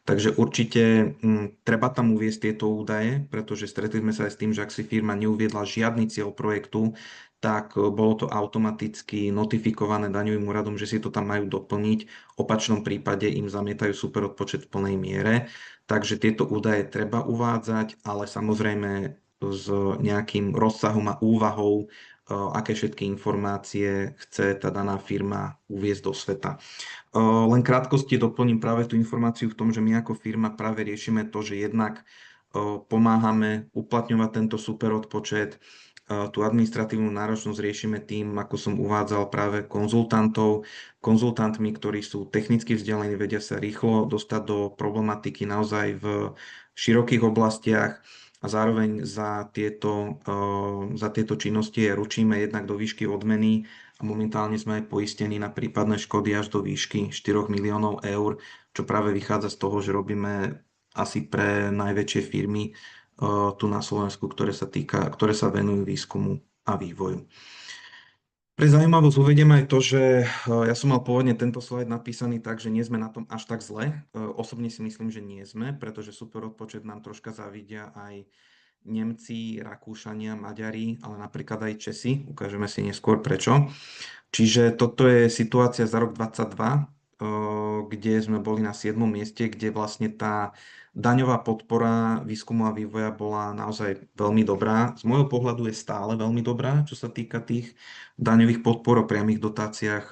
Takže určite treba tam uviesť tieto údaje, pretože stretli sme sa aj s tým, že ak si firma neuviedla žiadny cieľ projektu, tak bolo to automaticky notifikované daňovým úradom, že si to tam majú doplniť. V opačnom prípade im zamietajú superodpočet v plnej miere. Takže tieto údaje treba uvádzať, ale samozrejme s nejakým rozsahom a úvahou, aké všetky informácie chce tá daná firma uviesť do sveta. Len krátkosti doplním práve tú informáciu v tom, že my ako firma práve riešime to, že jednak pomáhame uplatňovať tento superodpočet, tú administratívnu náročnosť riešime tým, ako som uvádzal, práve konzultantmi, ktorí sú technicky vzdelení, vedia sa rýchlo dostať do problematiky naozaj v širokých oblastiach a zároveň za tieto činnosti ručíme jednak do výšky odmeny a momentálne sme aj poistení na prípadné škody až do výšky 4 miliónov eur, čo práve vychádza z toho, že robíme asi pre najväčšie firmy tu na Slovensku, ktoré sa venujú výskumu a vývoju. Pre zaujímavosť uvediem aj to, že ja som mal pôvodne tento slajd napísaný tak, že nie sme na tom až tak zle. Osobne si myslím, že nie sme, pretože super odpočet nám troška závidia aj Nemci, Rakúšania, Maďari, ale napríklad aj Česi. Ukážeme si neskôr prečo. Čiže toto je situácia za rok 2022, kde sme boli na 7. mieste, kde vlastne tá daňová podpora výskumu a vývoja bola naozaj veľmi dobrá. Z môjho pohľadu je stále veľmi dobrá, čo sa týka tých daňových podpor o priamých dotáciách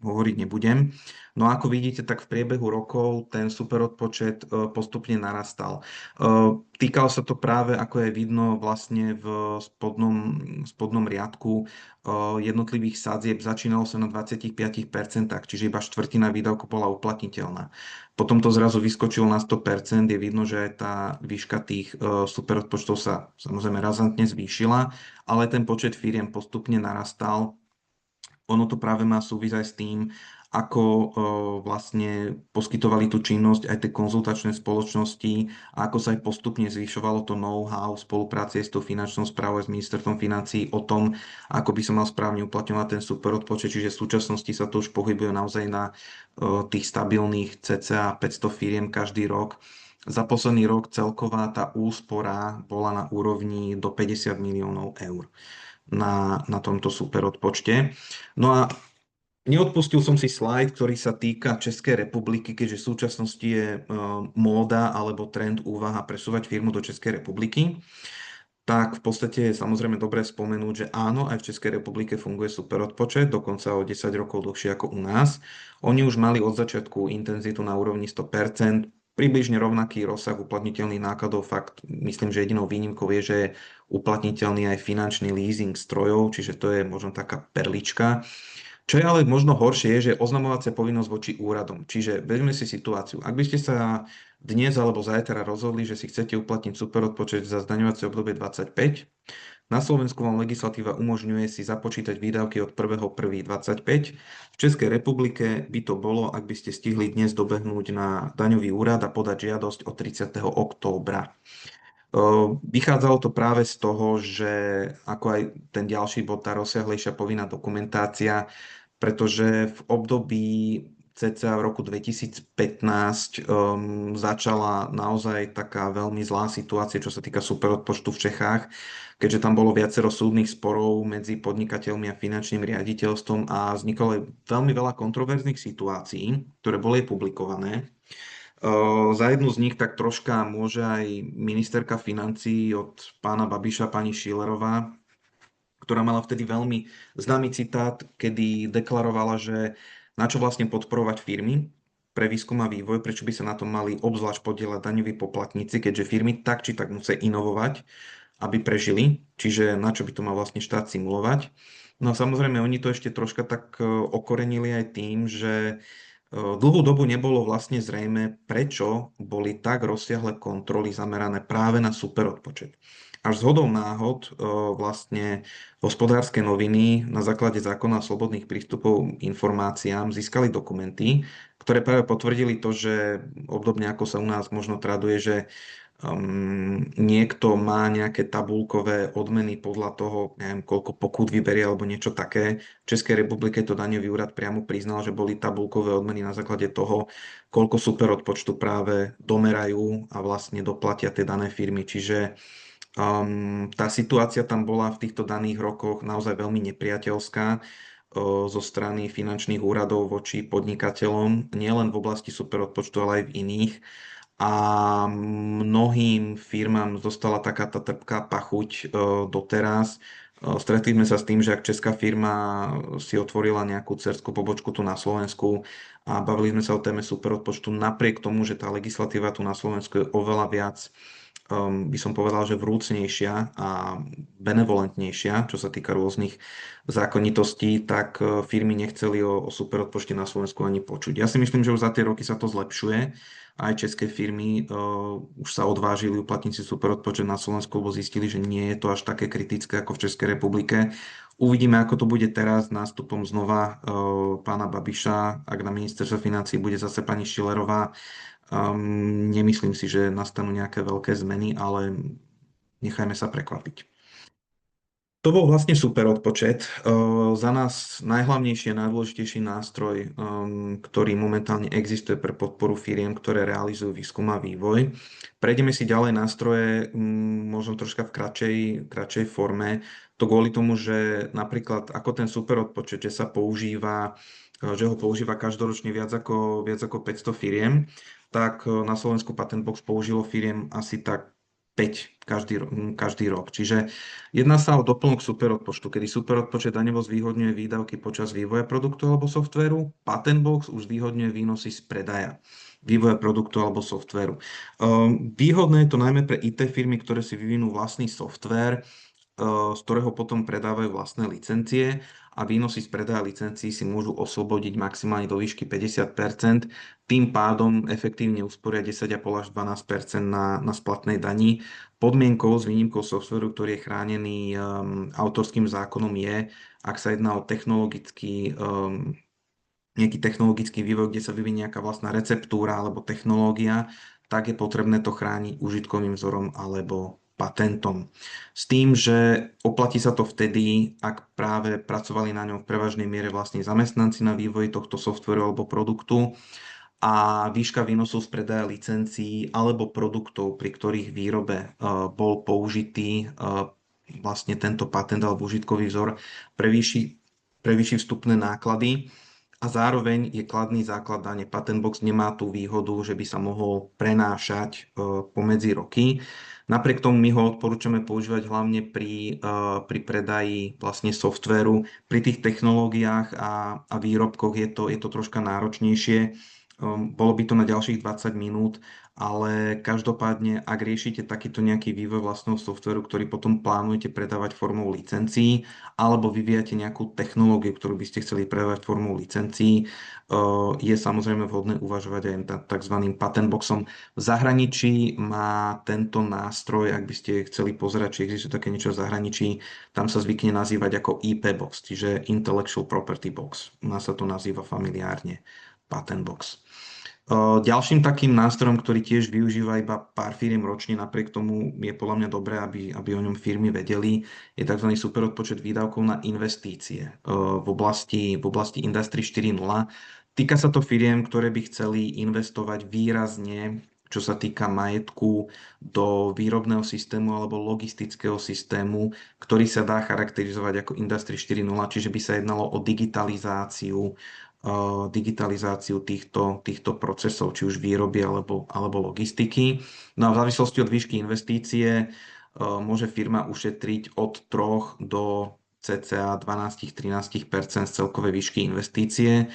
hovoriť nebudem. No a ako vidíte, tak v priebehu rokov ten superodpočet postupne narastal. Týkalo sa to práve, ako je vidno vlastne v spodnom riadku jednotlivých sadzieb. Začínalo sa na 25%, čiže iba štvrtina výdavku bola uplatniteľná. Potom to zrazu vyskočilo na 100%, je vidno, že aj tá výška tých superodpočtov sa samozrejme razantne zvýšila, ale ten počet firiem postupne narastal. Ono to práve má súvisť aj s tým, ako vlastne poskytovali tú činnosť aj tie konzultačné spoločnosti a ako sa aj postupne zvyšovalo to know-how v spolupráci s tou finančnou správou a s ministerstvom financií o tom, ako by sa mal správne uplatňovať ten superodpočet. Čiže v súčasnosti sa to už pohybuje naozaj na tých stabilných cca 500 firiem každý rok. Za posledný rok celková tá úspora bola na úrovni do 50 miliónov eur na tomto superodpočte. No a neodpustil som si slajd, ktorý sa týka Českej republiky, keďže v súčasnosti je móda alebo trend úvaha presúvať firmu do Českej republiky. Tak v podstate je samozrejme dobré spomenúť, že áno, aj v Českej republike funguje superodpočet, dokonca o 10 rokov dlhšie ako u nás. Oni už mali od začiatku intenzitu na úrovni 100%, približne rovnaký rozsah uplatniteľných nákladov. Fakt, myslím, že jedinou výnimkou je, že je uplatniteľný aj finančný leasing strojov, čiže to je možno taká perlička. Čo je ale možno horšie, je, že oznamovacia povinnosť voči úradom. Čiže vezme si situáciu. Ak by ste sa dnes alebo zajtra rozhodli, že si chcete uplatniť superodpočet za zdaňovacie obdobie 25, na Slovensku vám legislatíva umožňuje si započítať výdavky od 1.1.25. V Českej republike by to bolo, ak by ste stihli dnes dobehnúť na daňový úrad a podať žiadosť od 30. októbra. Vychádzalo to práve z toho, že ako aj ten ďalší bod, tá rozsiahlejšia povinná dokumentácia, pretože v období cca v roku 2015 začala naozaj taká veľmi zlá situácia, čo sa týka superodpočtu v Čechách, keďže tam bolo viacero súdnych sporov medzi podnikateľmi a finančným riaditeľstvom a vzniklo aj veľmi veľa kontroverzných situácií, ktoré boli publikované. Za jednu z nich tak troška môže aj ministerka financií od pána Babiša, pani Schillerová, ktorá mala vtedy veľmi známy citát, kedy deklarovala, že na čo vlastne podporovať firmy pre výskum a vývoj, prečo by sa na tom mali obzvlášť podielať daňoví poplatníci, keďže firmy tak či tak musia inovovať, aby prežili, čiže na čo by to mal vlastne štát simulovať. No a samozrejme, oni to ešte troška tak okorenili aj tým, že dlhú dobu nebolo vlastne zrejme, prečo boli tak rozsiahle kontroly zamerané práve na superodpočet. Až zhodou náhod vlastne Hospodárske noviny na základe zákona o slobodných prístupov informáciám získali dokumenty, ktoré práve potvrdili to, že obdobne ako sa u nás možno traduje, že niekto má nejaké tabulkové odmeny podľa toho, neviem, koľko pokút vyberie alebo niečo také. V Českej republike to daňový úrad priamo priznal, že boli tabulkové odmeny na základe toho, koľko superodpočtu práve domerajú a vlastne doplatia tie dané firmy. Čiže tá situácia tam bola v týchto daných rokoch naozaj veľmi nepriateľská zo strany finančných úradov voči podnikateľom, nielen v oblasti superodpočtu, ale aj v iných. A mnohým firmám zostala taká tá trpká pachuť doteraz. Stretli sme sa s tým, že ak česká firma si otvorila nejakú dcerskú pobočku tu na Slovensku a bavili sme sa o téme superodpočtu, napriek tomu, že tá legislatíva tu na Slovensku je oveľa viac, by som povedal, že vrúcnejšia a benevolentnejšia, čo sa týka rôznych zákonitostí, tak firmy nechceli o superodpočte na Slovensku ani počuť. Ja si myslím, že už za tie roky sa to zlepšuje. Aj české firmy už sa odvážili uplatniť si superodpočet na Slovensku, lebo zistili, že nie je to až také kritické ako v Českej republike. Uvidíme, ako to bude teraz s nástupom znova pána Babiša, ak na ministerstve financií bude zase pani Schillerová. Nemyslím si, že nastanú nejaké veľké zmeny, ale nechajme sa prekvapiť. To bol vlastne super odpočet. Za nás najhlavnejší a najdôležitejší nástroj, ktorý momentálne existuje pre podporu firiem, ktoré realizujú výskum a vývoj. Prejdeme si ďalej nástroje, možno troška v kratšej forme. To kvôli tomu, že napríklad ako ten super odpočet, že ho používa každoročne viac ako 500 firiem, tak na Slovensku Patent Box použilo firiem asi tak 5 každý rok. Čiže jedná sa o doplnok superodpočtu, kedy superodpočet daňovo zvýhodňuje výdavky počas vývoja produktu alebo softvéru. Patent Box už zvýhodňuje výnosy z predaja vývoja produktu alebo softvéru. Výhodné je to najmä pre IT firmy, ktoré si vyvinú vlastný softvér, z ktorého potom predávajú vlastné licencie a výnosy z predaja licencií si môžu oslobodiť maximálne do výšky 50%. Tým pádom efektívne usporia 10,5 až 12% na splatnej dani. Podmienkou s výnimkou softvéru, ktorý je chránený autorským zákonom je, ak sa jedná o nejaký technologický vývoj, kde sa vyvinie nejaká vlastná receptúra alebo technológia, tak je potrebné to chrániť užitkovým vzorom alebo patentom. S tým, že oplatí sa to vtedy, ak práve pracovali na ňom v prevažnej miere vlastne zamestnanci na vývoji tohto softvéru alebo produktu a výška výnosov z predaja licencií alebo produktov, pri ktorých výrobe bol použitý vlastne tento patent alebo užitkový vzor, prevýši vstupné náklady a zároveň je kladný základ dane. Patent Box nemá tú výhodu, že by sa mohol prenášať pomedzi roky. Napriek tomu my ho odporúčame používať hlavne pri predaji vlastne softvéru. Pri tých technológiách a výrobkoch je to troška náročnejšie. Bolo by to na ďalších 20 minút, ale každopádne, ak riešite takýto nejaký vývoj vlastného softvéru, ktorý potom plánujete predávať formou licencií, alebo vyvíjate nejakú technológiu, ktorú by ste chceli predávať formou licencií, je samozrejme vhodné uvažovať aj nad tzv. Patent Boxom. V zahraničí má tento nástroj, ak by ste chceli pozerať, či existuje také niečo v zahraničí, tam sa zvykne nazývať ako IP Box, čiže Intellectual Property Box. U nás sa to nazýva familiárne Patent Box. Ďalším takým nástrojom, ktorý tiež využíva iba pár firiem ročne, napriek tomu je podľa mňa dobré, aby o ňom firmy vedeli, je tzv. Superodpočet výdavkov na investície v oblasti Industry 4.0. Týka sa to firiem, ktoré by chceli investovať výrazne, čo sa týka majetku, do výrobného systému alebo logistického systému, ktorý sa dá charakterizovať ako Industry 4.0, čiže by sa jednalo o digitalizáciu týchto procesov, či už výroby alebo logistiky. No a v závislosti od výšky investície môže firma ušetriť od 3 do cca 12-13% z celkovej výšky investície.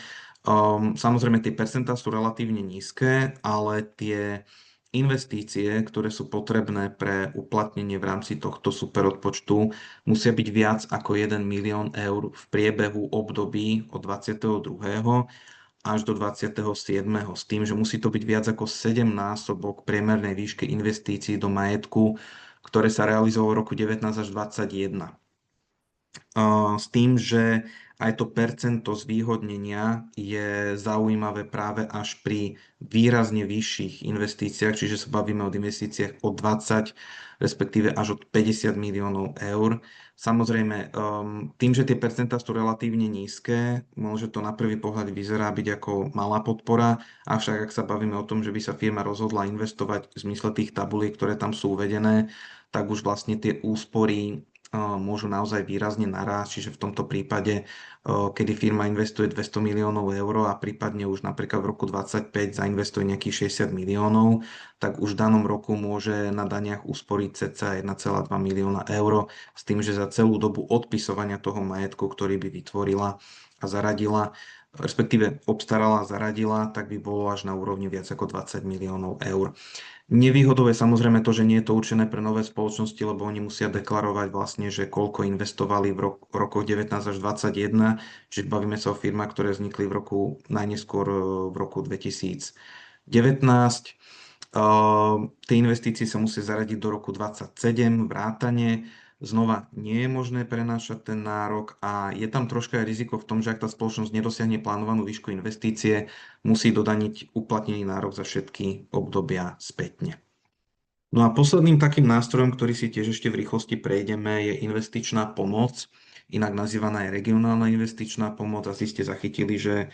Samozrejme, tie percentá sú relatívne nízke, ale tie investície, ktoré sú potrebné pre uplatnenie v rámci tohto superodpočtu, musia byť viac ako 1 milión eur v priebehu období od 22. až do 27. S tým, že musí to byť viac ako 7-násobok priemernej výšky investícií do majetku, ktoré sa realizovalo v roku 19 až 21. S tým, že aj to percento zvýhodnenia je zaujímavé práve až pri výrazne vyšších investíciách, čiže sa bavíme o investíciách od 20, respektíve až od 50 miliónov eur. Samozrejme, tým, že tie percentá sú relatívne nízke, môže to na prvý pohľad vyzerá byť ako malá podpora, avšak ak sa bavíme o tom, že by sa firma rozhodla investovať v zmysle tých tabuliek, ktoré tam sú uvedené, tak už vlastne tie úspory môžu naozaj výrazne narásť, čiže v tomto prípade, kedy firma investuje 200 miliónov eur a prípadne už napríklad v roku 2025 zainvestuje nejakých 60 miliónov, tak už v danom roku môže na daniach usporiť cca 1,2 milióna eur s tým, že za celú dobu odpisovania toho majetku, ktorý by vytvorila a zaradila, respektíve obstarala a zaradila, tak by bolo až na úrovni viac ako 20 miliónov eur. Nevýhodou je samozrejme to, že nie je to určené pre nové spoločnosti, lebo oni musia deklarovať vlastne, že koľko investovali v rokoch 19 až 21, čiže bavíme sa o firmách, ktoré vznikli najneskôr v roku 2019. Tie investície sa musia zaradiť do roku 27, vrátane. Znova nie je možné prenášať ten nárok a je tam troška aj riziko v tom, že ak tá spoločnosť nedosiahne plánovanú výšku investície, musí dodaniť uplatnený nárok za všetky obdobia spätne. No a posledným takým nástrojom, ktorý si tiež ešte v rýchlosti prejdeme, je investičná pomoc, inak nazývaná aj regionálna investičná pomoc. Asi ste zachytili, že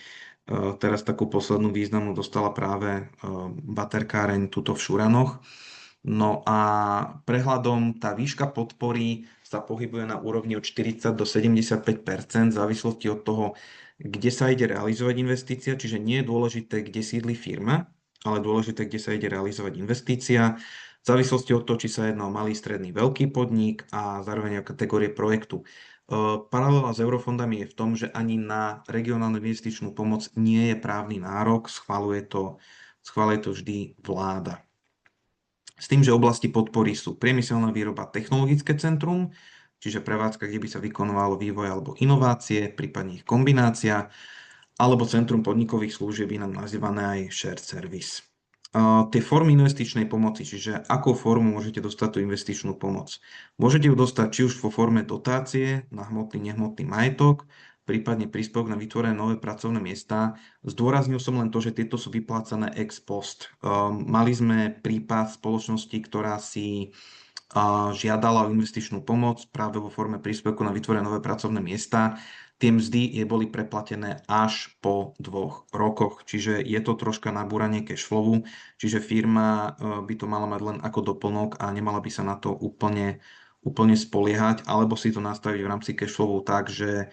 teraz takú poslednú významnú dostala práve baterkáreň tuto v Šuranoch. No a prehľadom tá výška podpory sa pohybuje na úrovni od 40 do 75 v závislosti od toho, kde sa ide realizovať investícia, čiže nie je dôležité, kde sídli firma, ale dôležité, kde sa ide realizovať investícia, v závislosti od toho, či sa jedná o malý, stredný, veľký podnik a zároveň o kategórie projektu. Paralela s eurofondami je v tom, že ani na regionálnu investičnú pomoc nie je právny nárok, schvaluje to vždy vláda. S tým, že oblasti podpory sú priemyselná výroba, technologické centrum, čiže prevádzka, kde by sa vykonávalo vývoj alebo inovácie, prípadne ich kombinácia, alebo centrum podnikových služieb, inak nazývané aj shared service. Tie formy investičnej pomoci, čiže akou formou môžete dostať tú investičnú pomoc. Môžete ju dostať či už vo forme dotácie na hmotný, nehmotný majetok, prípadne príspevok na vytvorené nové pracovné miesta. Zdôraznil som len to, že tieto sú vyplácané ex post. Mali sme prípad spoločnosti, ktorá si žiadala o investičnú pomoc práve vo forme príspevku na vytvorené nové pracovné miesta. Tie mzdy boli preplatené až po 2 rokoch, čiže je to troška nabúranie cash flowu, čiže firma by to mala mať len ako doplnok a nemala by sa na to úplne spoliehať, alebo si to nastaviť v rámci cash flowu tak, že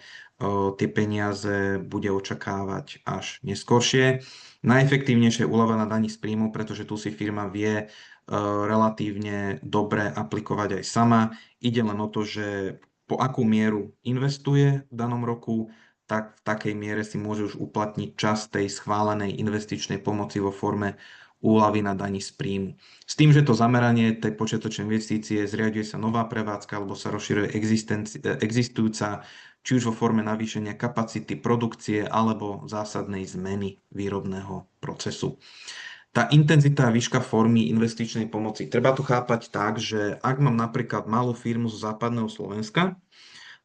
tie peniaze bude očakávať až neskoršie. Najefektívnejšie je úľava na daní z príjmu, pretože tu si firma vie relatívne dobre aplikovať aj sama. Ide len o to, že po akú mieru investuje v danom roku, tak v takej miere si môže už uplatniť časť tej schválenej investičnej pomoci vo forme úľavy na daní z príjmu. S tým, že to zameranie tej počiatočnej investície zriaďuje sa nová prevádzka alebo sa rozširuje existujúca, či už vo forme navýšenia kapacity produkcie alebo zásadnej zmeny výrobného procesu. Tá intenzita a výška formy investičnej pomoci. Treba to chápať tak, že ak mám napríklad malú firmu zo západného Slovenska,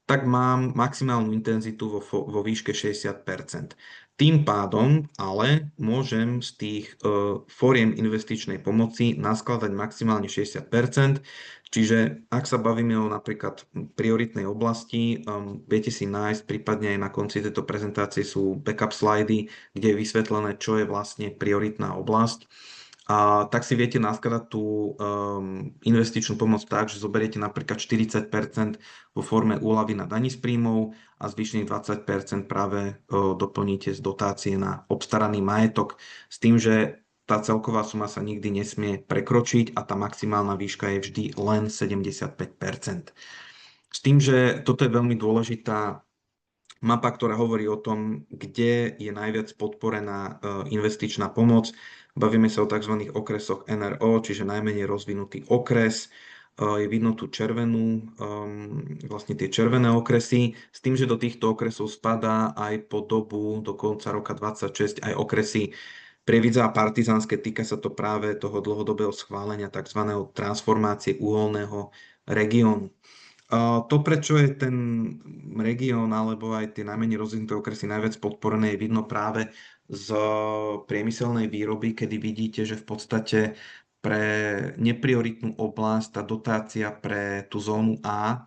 tak mám maximálnu intenzitu vo výške 60%. Tým pádom ale môžem z tých fóriem investičnej pomoci naskladať maximálne 60%, čiže ak sa bavíme o napríklad prioritnej oblasti, viete si nájsť, prípadne aj na konci tejto prezentácie sú backup slidy, kde je vysvetlené, čo je vlastne prioritná oblasť. A tak si viete naskladať tú investičnú pomoc tak, že zoberiete napríklad 40% vo forme úľavy na daní z príjmov a zvyšných 20% práve doplníte z dotácie na obstaraný majetok s tým, že tá celková suma sa nikdy nesmie prekročiť a tá maximálna výška je vždy len 75%. S tým, že toto je veľmi dôležitá mapa, ktorá hovorí o tom, kde je najviac podporená investičná pomoc. Bavíme sa o tzv. Okresoch NRO, čiže najmenej rozvinutý okres. Je vidno tú červenú, vlastne tie červené okresy, s tým, že do týchto okresov spadá aj po dobu do konca roka 2026 aj okresy Prievidza a Partizánske. Týka sa to práve toho dlhodobého schválenia tzv. Transformácie uholného regiónu. To, prečo je ten región alebo aj tie najmenej rozvinuté okresy najviac podporené, je vidno práve z priemyselnej výroby, kedy vidíte, že v podstate pre neprioritnú oblasť tá dotácia pre tú zónu A,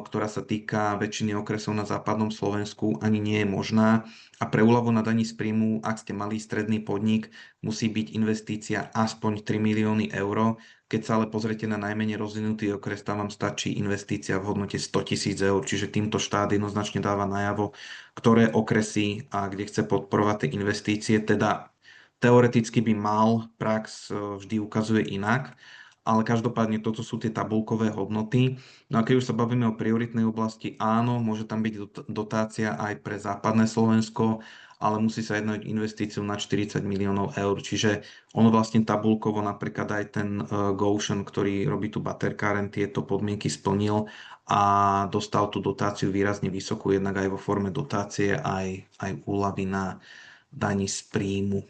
ktorá sa týka väčšiny okresov na západnom Slovensku, ani nie je možná. A pre úľavu na daní z príjmu, ak ste malý stredný podnik, musí byť investícia aspoň 3 milióny eur. Keď sa ale pozriete na najmenej rozvinutý okres, tam vám stačí investícia v hodnote 100 000 eur, čiže týmto štát jednoznačne dáva najavo, ktoré okresy a kde chce podporovať tie investície. Teda teoreticky by mal, prax vždy ukazuje inak, ale každopádne toto sú tie tabulkové hodnoty. No a keď už sa bavíme o prioritnej oblasti, áno, môže tam byť dotácia aj pre západné Slovensko, ale musí sa jednať investíciu na 40 miliónov eur. Čiže ono vlastne tabulkovo napríklad aj ten Gotion, ktorý robí tu baterkáren, tieto podmienky splnil a dostal tú dotáciu výrazne vysokú, jednak aj vo forme dotácie, aj úľavy na daní z príjmu.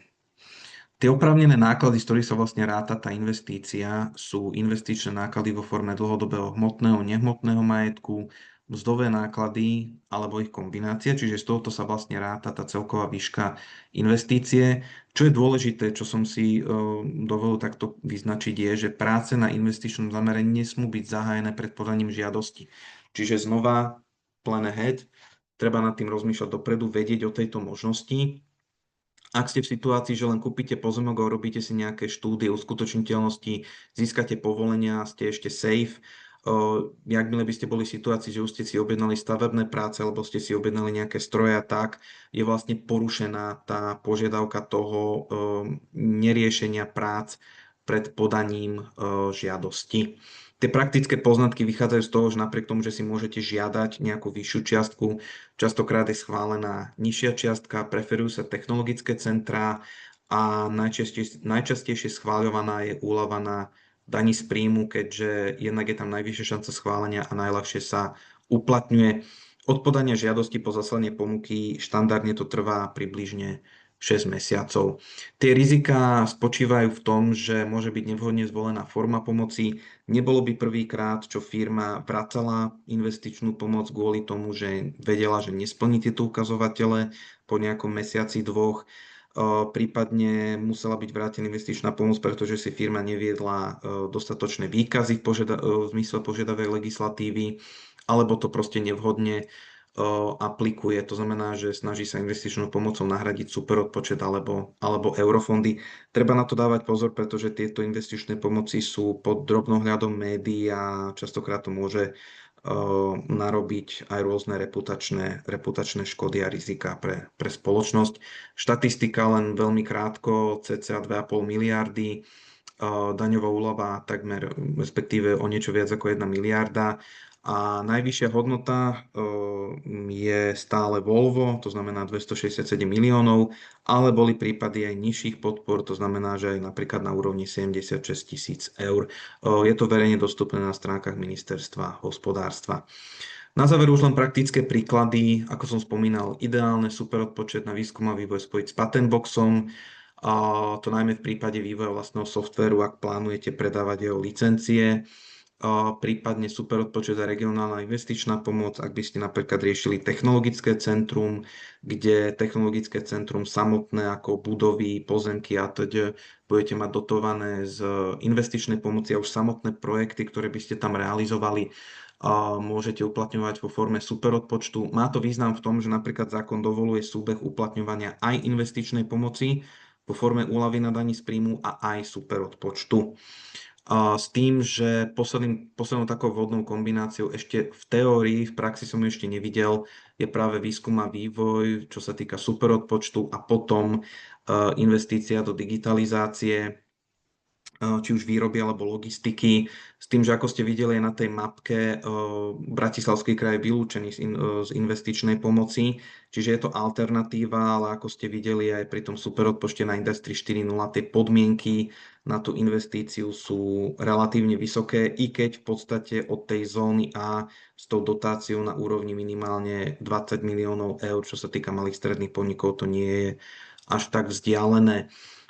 Tie oprávnené náklady, z ktorých sa vlastne ráta tá investícia, sú investičné náklady vo forme dlhodobého hmotného, nehmotného majetku, mzdové náklady alebo ich kombinácia, čiže z tohoto sa vlastne ráta tá celková výška investície. Čo je dôležité, čo som si dovolil takto vyznačiť, je, že práce na investičnom zameraní nesmú byť zahájené pred podaním žiadosti. Čiže znova, plan ahead, treba nad tým rozmýšľať dopredu, vedieť o tejto možnosti. Ak ste v situácii, že len kúpite pozemok a urobíte si nejaké štúdie uskutočniteľnosti, získate povolenia, ste ešte safe, jakmile by ste boli v situácii, že už ste si objednali stavebné práce alebo ste si objednali nejaké stroje a tak, je vlastne porušená tá požiadavka toho neriešenia prác pred podaním žiadosti. Tie praktické poznatky vychádzajú z toho, že napriek tomu, že si môžete žiadať nejakú vyššiu čiastku, častokrát je schválená nižšia čiastka, preferujú sa technologické centrá a najčastejšie schváľovaná je úľava na daní z príjmu, keďže jednak je tam najvyššia šanca schválenia a najľahšie sa uplatňuje. Od podania žiadosti po zaslanie ponuky štandardne to trvá približne 6 mesiacov. Tie riziká spočívajú v tom, že môže byť nevhodne zvolená forma pomoci. Nebolo by prvýkrát, čo firma vracala investičnú pomoc kvôli tomu, že vedela, že nesplní tieto ukazovatele po nejakom mesiaci, dvoch. Prípadne musela byť vrátená investičná pomoc, pretože si firma neviedla dostatočné výkazy v zmysle požiadavek legislatívy, alebo to proste nevhodne aplikuje. To znamená, že snaží sa investičnou pomocou nahradiť superodpočet alebo eurofondy. Treba na to dávať pozor, pretože tieto investičné pomoci sú pod drobnohľadom médií a častokrát to môže narobiť aj rôzne reputačné škody a rizika pre spoločnosť. Štatistika len veľmi krátko, cca 2,5 miliardy, daňová úľava takmer, respektíve o niečo viac ako 1 miliarda. A najvyššia hodnota je stále Volvo, to znamená 267 miliónov, ale boli prípady aj nižších podpor, to znamená, že aj napríklad na úrovni 76 000 eur. Je to verejne dostupné na stránkach ministerstva hospodárstva. Na záver už len praktické príklady, ako som spomínal, ideálne superodpočet na výskum a vývoj spojiť s Patentboxom, a to najmä v prípade vývoja vlastného softvéru, ak plánujete predávať jeho licencie, prípadne superodpočet a regionálna investičná pomoc, ak by ste napríklad riešili technologické centrum, kde technologické centrum samotné ako budovy, pozemky a teď budete mať dotované z investičnej pomoci a už samotné projekty, ktoré by ste tam realizovali, môžete uplatňovať vo forme superodpočtu. Má to význam v tom, že napríklad zákon dovoluje súbeh uplatňovania aj investičnej pomoci vo forme úľavy na daní z príjmu a aj superodpočtu. S tým, že poslednou takou vhodnou kombináciou ešte v teórii, v praxi som ju ešte nevidel, je práve výskum a vývoj, čo sa týka superodpočtu a potom investícia do digitalizácie, či už výroby alebo logistiky, s tým, že ako ste videli aj na tej mapke, Bratislavský kraj je vylúčený z investičnej pomoci, čiže je to alternatíva, ale ako ste videli aj pri tom superodpočte na Industry 4.0, tie podmienky na tú investíciu sú relatívne vysoké, i keď v podstate od tej zóny A s tou dotáciou na úrovni minimálne 20 miliónov eur, čo sa týka malých stredných podnikov, to nie je až tak vzdialené.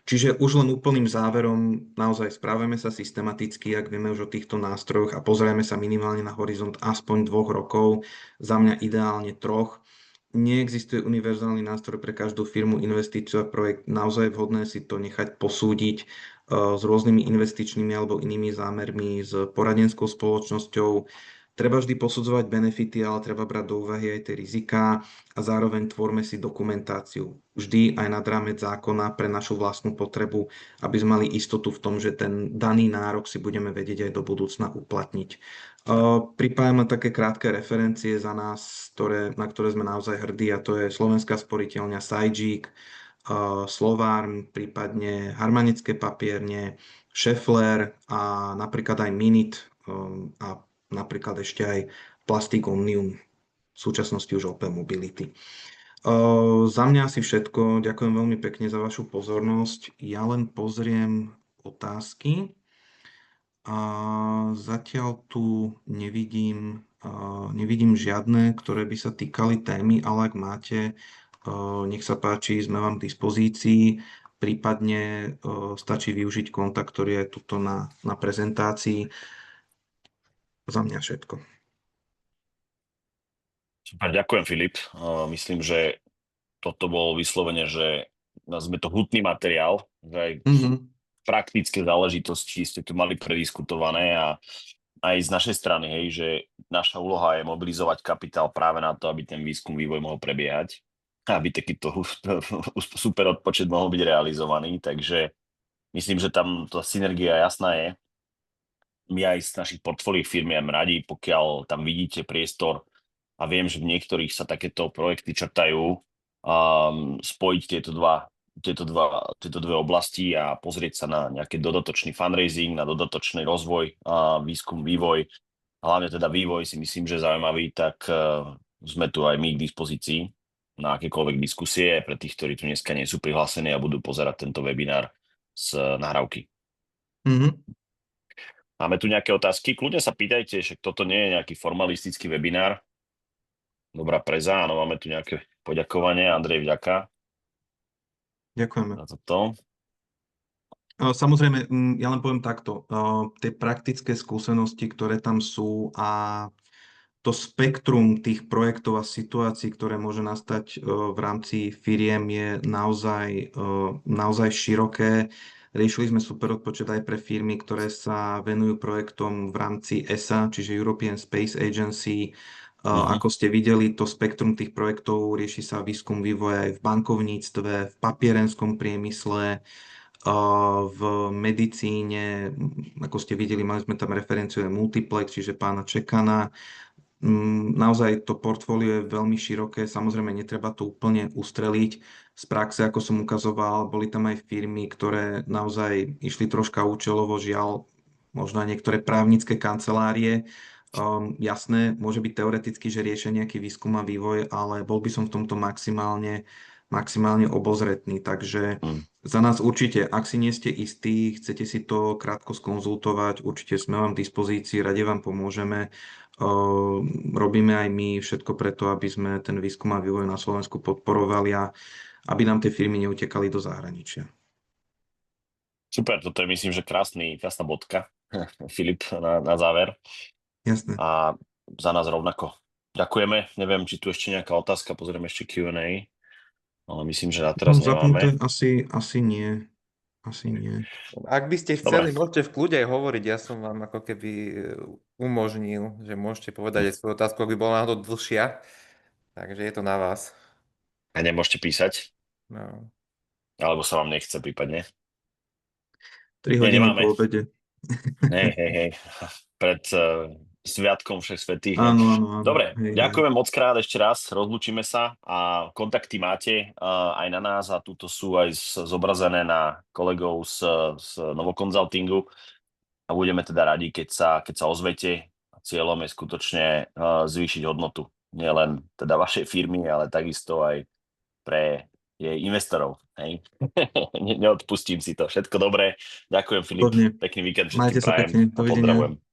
Čiže už len úplným záverom, naozaj správame sa systematicky, ak vieme už o týchto nástrojoch a pozrieme sa minimálne na horizont aspoň 2 rokov, za mňa ideálne 3. Neexistuje univerzálny nástroj pre každú firmu, investíciu a projekt. Naozaj je vhodné si to nechať posúdiť s rôznymi investičnými alebo inými zámermi, s poradenskou spoločnosťou. Treba vždy posudzovať benefity, ale treba brať do úvahy aj tie riziká a zároveň tvorme si dokumentáciu. Vždy aj nad rámec zákona pre našu vlastnú potrebu, aby sme mali istotu v tom, že ten daný nárok si budeme vedieť aj do budúcna uplatniť. Pripájame také krátke referencie za nás, na ktoré sme naozaj hrdí, a to je Slovenská sporiteľňa Sajžík, Slovárm, prípadne Harmanické papierne, Schaeffler a napríklad aj Minit a napríklad ešte aj Plastic Omnium, v súčasnosti už Opel Mobility. Za mňa asi všetko. Ďakujem veľmi pekne za vašu pozornosť. Ja len pozriem otázky. Zatiaľ tu nevidím žiadne, ktoré by sa týkali témy, ale ak máte, nech sa páči, sme vám k dispozícii. Prípadne stačí využiť kontakt, ktorý je tuto na prezentácii. Za mňa všetko. Super, ďakujem, Filip. Myslím, že toto bol vyslovene, že sme to hutný materiál, že aj Mhm. praktické záležitosti ste tu mali prediskutované a aj z našej strany, hej, že naša úloha je mobilizovať kapitál práve na to, aby ten výskum, vývoj mohol prebiehať, aby takýto super odpočet mohol byť realizovaný. Takže myslím, že tam tá synergia jasná je. My aj z našich portfólií firmiem radi, pokiaľ tam vidíte priestor a viem, že v niektorých sa takéto projekty črtajú, spojiť tieto dve oblasti a pozrieť sa na nejaký dodatočný fundraising, na dodatočný rozvoj, výskum, vývoj, hlavne teda vývoj si myslím, že je zaujímavý, tak sme tu aj my k dispozícii na akékoľvek diskusie pre tých, ktorí tu dneska nie sú prihlásení a budú pozerať tento webinár z nahrávky. Mhm. Máme tu nejaké otázky? Kľudne sa pýtajte, že toto nie je nejaký formalistický webinár. Dobrá preza, áno, máme tu nejaké poďakovanie. Andrej, vďaka Ďakujeme. za toto. Samozrejme, ja len poviem takto. Tie praktické skúsenosti, ktoré tam sú a to spektrum tých projektov a situácií, ktoré môže nastať v rámci firiem, je naozaj široké. Riešili sme super odpočet aj pre firmy, ktoré sa venujú projektom v rámci ESA, čiže European Space Agency. Mhm. Ako ste videli, to spektrum tých projektov rieši sa výskum vývoja aj v bankovníctve, v papierenskom priemysle, v medicíne. Ako ste videli, mali sme tam referenciu aj Multiplex, čiže pána Čekana. Naozaj to portfólio je veľmi široké, samozrejme netreba to úplne ustreliť. Z praxe, ako som ukazoval, boli tam aj firmy, ktoré naozaj išli troška účelovo, žiaľ, možno aj niektoré právnické kancelárie. Jasné, môže byť teoreticky, že riešia nejaký výskum a vývoj, ale bol by som v tomto maximálne obozretný. Takže Mm. za nás určite, ak si nie ste istí, chcete si to krátko skonzultovať, určite sme vám v dispozícii, radi vám pomôžeme. Robíme aj my všetko preto, aby sme ten výskum a vývoj na Slovensku podporovali a aby nám tie firmy neutekali do zahraničia. Super, toto je myslím, že krásna bodka, Filip, na záver. Jasné. A za nás rovnako. Ďakujeme. Neviem, či tu ešte nejaká otázka, pozrieme ešte Q&A, ale myslím, že na teraz Mám zapnuté? nemáme. Asi nie. Asi nie. Ak by ste Dobre, chceli, môžete v kľude aj hovoriť. Ja som vám ako keby umožnil, že môžete povedať aj svoju otázku, ak by bola náhodou dlhšia. Takže je to na vás. a nemôžete písať, No. alebo sa vám nechce prípadne. 3 Nie, hodiny nemáme. po obede. Hej. Pred sviatkom všech svätých. Hej. Áno, áno, áno. Dobre, Hej, hej. ďakujem moc krát ešte raz, rozlúčime sa a kontakty máte aj na nás a tuto sú aj zobrazené na kolegov z Novokonzultingu a budeme teda radi, keď sa ozvete. Cieľom je skutočne zvýšiť hodnotu nielen teda vašej firmy, ale takisto aj pre jej investorov. Hej. Neodpustím si to. Všetko dobré. Ďakujem, Filip. Výborne. Pekný víkend všetkým Majte sa prajem pekne. a Dovidenia. pozdravujem.